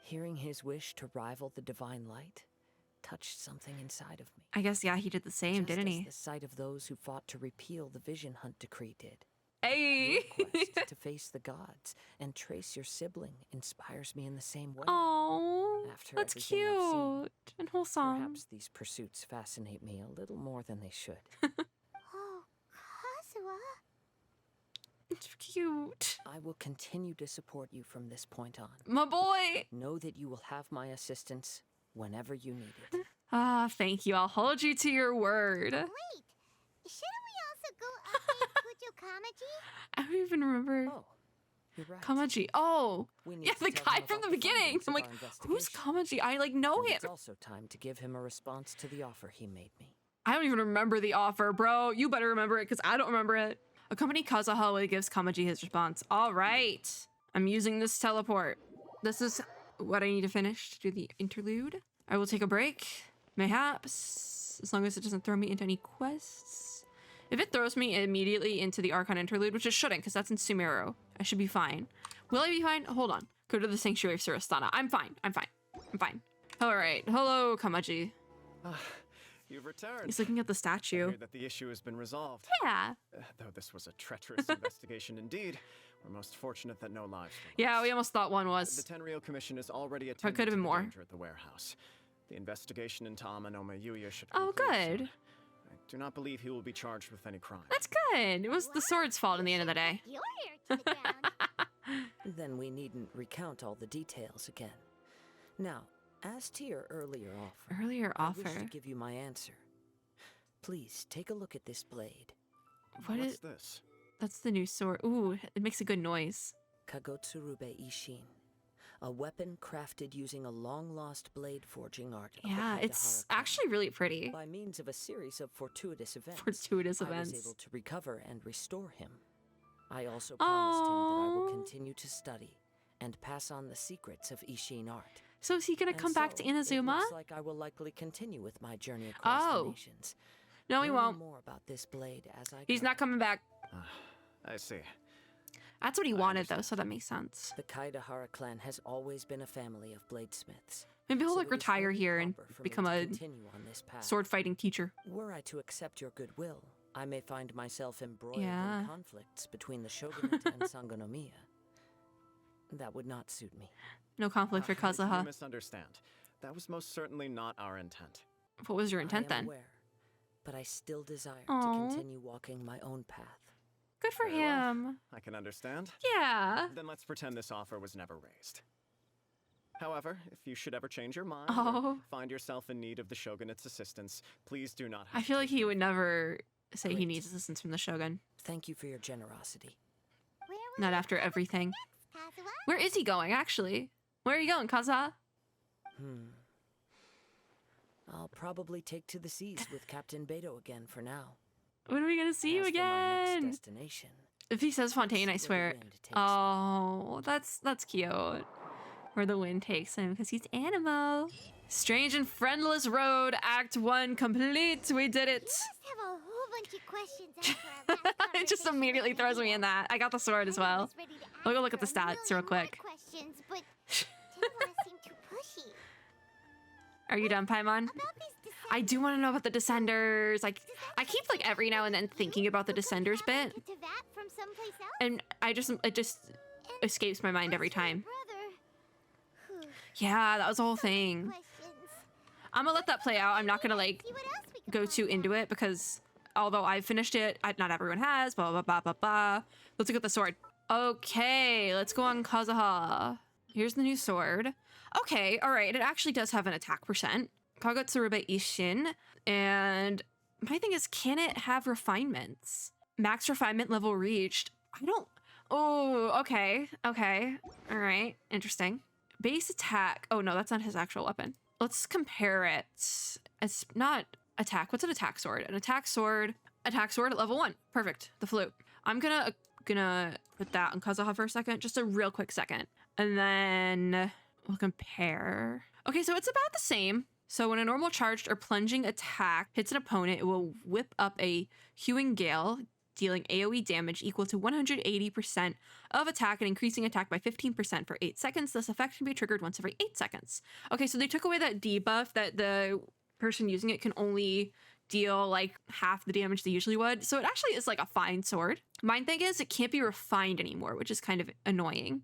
Hearing his wish to rival the divine light touched something inside of me. I guess, yeah, he did the same, Just didn't as he? the sight of those who fought to repeal the Vision Hunt decree did. Hey! Your quest to face the gods and trace your sibling inspires me in the same way. Oh, After that's everything I've seen, cute and wholesome. Perhaps these pursuits fascinate me a little more than they should. Oh, Kazuha. It's cute. I will continue to support you from this point on. My boy! Know that you will have my assistance whenever you need it. Ah, thank you. I'll hold you to your word. Wait, shouldn't we also go update Kujo Kamaji? I don't even remember Oh, you're right. Kamaji. Oh, We need yeah, to the tell guy him from about the beginning. findings I'm of like, our who's investigation. Kamaji? I like know And him. it's also time to give him a response to the offer he made me. I don't even remember the offer, bro. You better remember it because I don't remember it. Accompany Kazuha when he gives Kamaji his response. All right. I'm using this teleport. This is what I need to finish to do the interlude. I will take a break. Mayhaps. As long as it doesn't throw me into any quests. If it throws me immediately into the Archon interlude, which it shouldn't because that's in Sumeru, I should be fine. Will I be fine? Hold on. Go to the Sanctuary of Surastana. I'm fine. I'm fine. I'm fine. All right. Hello, Kamaji. You've returned. He's looking at the I statue. hear that the issue has been resolved. Yeah. Though this was a treacherous investigation indeed, we're most fortunate that no lives were Yeah, lost. we almost thought one The was. Tenryou Commission is already could attending have to been the more. danger at the warehouse. The investigation into Amanoma Yuya should Oh, conclude good. soon. I do not believe he will be charged with any crime. That's good. It was the sword's fault in the end of the day. Your hair to the ground. Then we needn't recount all the details again. Now, as to your earlier offer, Earlier I wish offer. to give you my answer. Please take a look at this blade. What What's is? this? That's the new sword. Ooh, it makes a good noise. Kagotsurube Ishin. a weapon crafted using a long-lost blade forging art. Of Yeah, the it's Kaidahara clan. actually really pretty. By means of a series of fortuitous events, Fortuitous I was events. able to recover and restore him. I also promised him that I will Aww. continue to study and pass on the secrets of I.S.O.N art. So is he gonna And come back to so, It Inazuma? looks like I will likely continue with my journey across the nations. No, he Learning won't. more about this blade as I He's go. not coming back. I see. That's what he wanted, though, so that makes sense. The Kaidahara clan has always been a family of bladesmiths. Maybe he'll So like it is retire only here and proper for me become to a continue on this path. sword fighting teacher. Were I to accept your goodwill, I may find myself embroiled Yeah. in conflicts between the shogunate and Sangonomiya. That would not suit me. No conflict for You Kazuha. misunderstand. That was most certainly not our intent. What was your intent I am then? aware, but I still desire Aw. to continue walking my own path. Good for Very well. him. I can understand. Yeah. Then let's pretend this offer was never raised. However, if you should ever change your mind Oh. or find yourself in need of the shogunate's assistance, please do not I feel like hesitate he to would never say he Great. needs assistance from the Shogun. Thank you for your generosity. Where will Not you after go everything. next, Kazuha? Where is he going, actually? Where are you going, Kazuha? I'll probably take to the seas with Captain Beto again for now. When are we gonna see you As for my again? next destination, If he says Fontaine, I Let's see swear. where the wind takes me. Oh, that's cute. Where the wind takes him, because he's Animo. Strange and Friendless Road, Act 1 complete. We did it. You must have a whole bunch of questions after our last It just conversation immediately with throws me in Maria. that. I got the sword as I well. was ready to I'll go ask look at the her a stats real million more quick. questions, but didn't want to seem too pushy. Are you done, Paimon? About these I do want to know about the Descenders. Like, I keep like every now and then thinking about the Descenders bit, To that from someplace else? and it just escapes my mind every As for your time. brother, whew, Yeah, that was the whole thing. questions. I'm gonna let that play out. I'm not gonna like See what else we can go find too out. into it because although I've finished it, not everyone has. Blah blah blah blah blah. Let's look at the sword. Okay, let's go on Kazuha. Here's the new sword. Okay, all right. It actually does have an attack percent. Kagatsuruba Ishin. And my thing is, can it have refinements? Max refinement level reached. I don't. Oh, okay. Okay. All right. Interesting. Base attack. Oh, no, that's not his actual weapon. Let's compare it. It's not attack. What's an attack sword? An attack sword. Attack sword at level 1. Perfect. The flute. I'm gonna put that on Kazuha for a second. Just a real quick second. And then we'll compare. Okay, so it's about the same. So when a normal charged or plunging attack hits an opponent, it will whip up a hewing gale, dealing AoE damage equal to 180% of attack and increasing attack by 15% for 8 seconds. This effect can be triggered once every 8 seconds. Okay, so they took away that debuff that the person using it can only deal like half the damage they usually would. So it actually is like a fine sword. My thing is it can't be refined anymore, which is kind of annoying.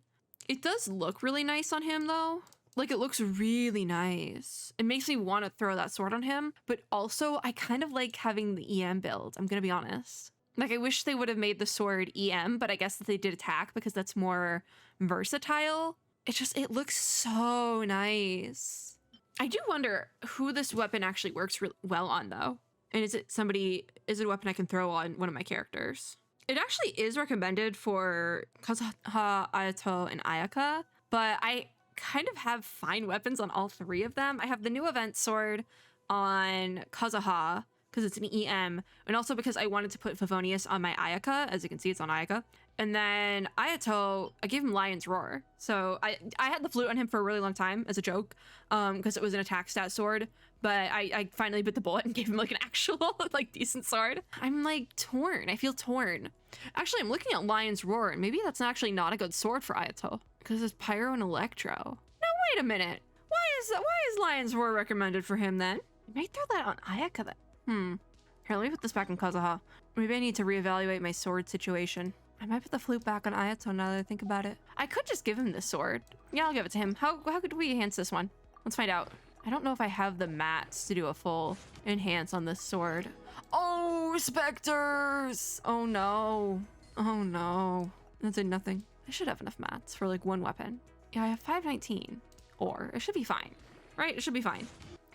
It does look really nice on him though. Like it looks really nice. It makes me want to throw that sword on him, but also I kind of like having the EM build. I'm gonna be honest. Like I wish they would have made the sword EM, but I guess that they did attack because that's more versatile. It looks so nice. I do wonder who this weapon actually works well on though. And is it a weapon I can throw on one of my characters? It actually is recommended for Kazuha, Ayato, and Ayaka, but I kind of have fine weapons on all 3 of them. I have the new event sword on Kazuha because it's an EM, and also because I wanted to put Favonius on my Ayaka. As you can see, it's on Ayaka. And then Ayato, I gave him Lion's Roar. So I had the flute on him for a really long time as a joke because it was an attack stat sword. But I finally bit the bullet and gave him like an actual like decent sword. I'm like torn. I feel torn. Actually, I'm looking at Lion's Roar and maybe that's actually not a good sword for Ayato because it's Pyro and Electro. Now wait a minute. Why is Lion's Roar recommended for him then? I might throw that on Ayaka then. Here, let me put this back in Kazuha. Maybe I need to reevaluate my sword situation. I might put the flute back on Ayato now that I think about it. I could just give him this sword. Yeah, I'll give it to him. How could we enhance this one? Let's find out. I don't know if I have the mats to do a full enhance on this sword. Oh, specters! Oh no. Oh no. That did nothing. I should have enough mats for like one weapon. Yeah, I have 519. Or it should be fine. Right? It should be fine.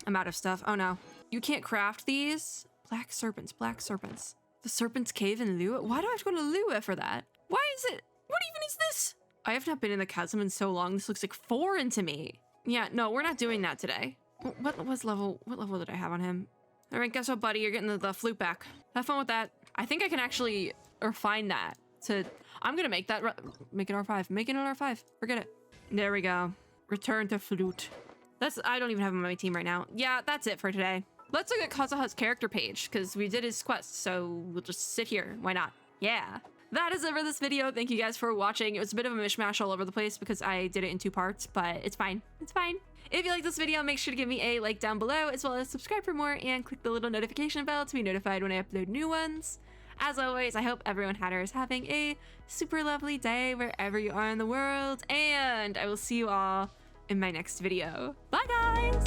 I'm out of stuff. Oh no. You can't craft these? Black serpents. The Serpent's Cave in Lua? Why do I have to go to Lua for that? Why is it? What even is this? I have not been in the chasm in so long. This looks like foreign to me. Yeah, no, we're not doing that today. What level did I have on him? All right, guess what, buddy? You're getting the flute back. Have fun with that. I think I can actually refine that to... I'm gonna make that... Make it R5. Make it an R5. Forget it. There we go. Return to flute. That's... I don't even have him on my team right now. Yeah, that's it for today. Let's look at Kazuha's character page, because we did his quest, so we'll just sit here. Why not? Yeah. That is it for this video. Thank you guys for watching. It was a bit of a mishmash all over the place because I did it in 2 parts, but it's fine. It's fine. If you like this video, make sure to give me a like down below, as well as subscribe for more and click the little notification bell to be notified when I upload new ones. As always, I hope everyone is having a super lovely day wherever you are in the world, and I will see you all in my next video. Bye, guys!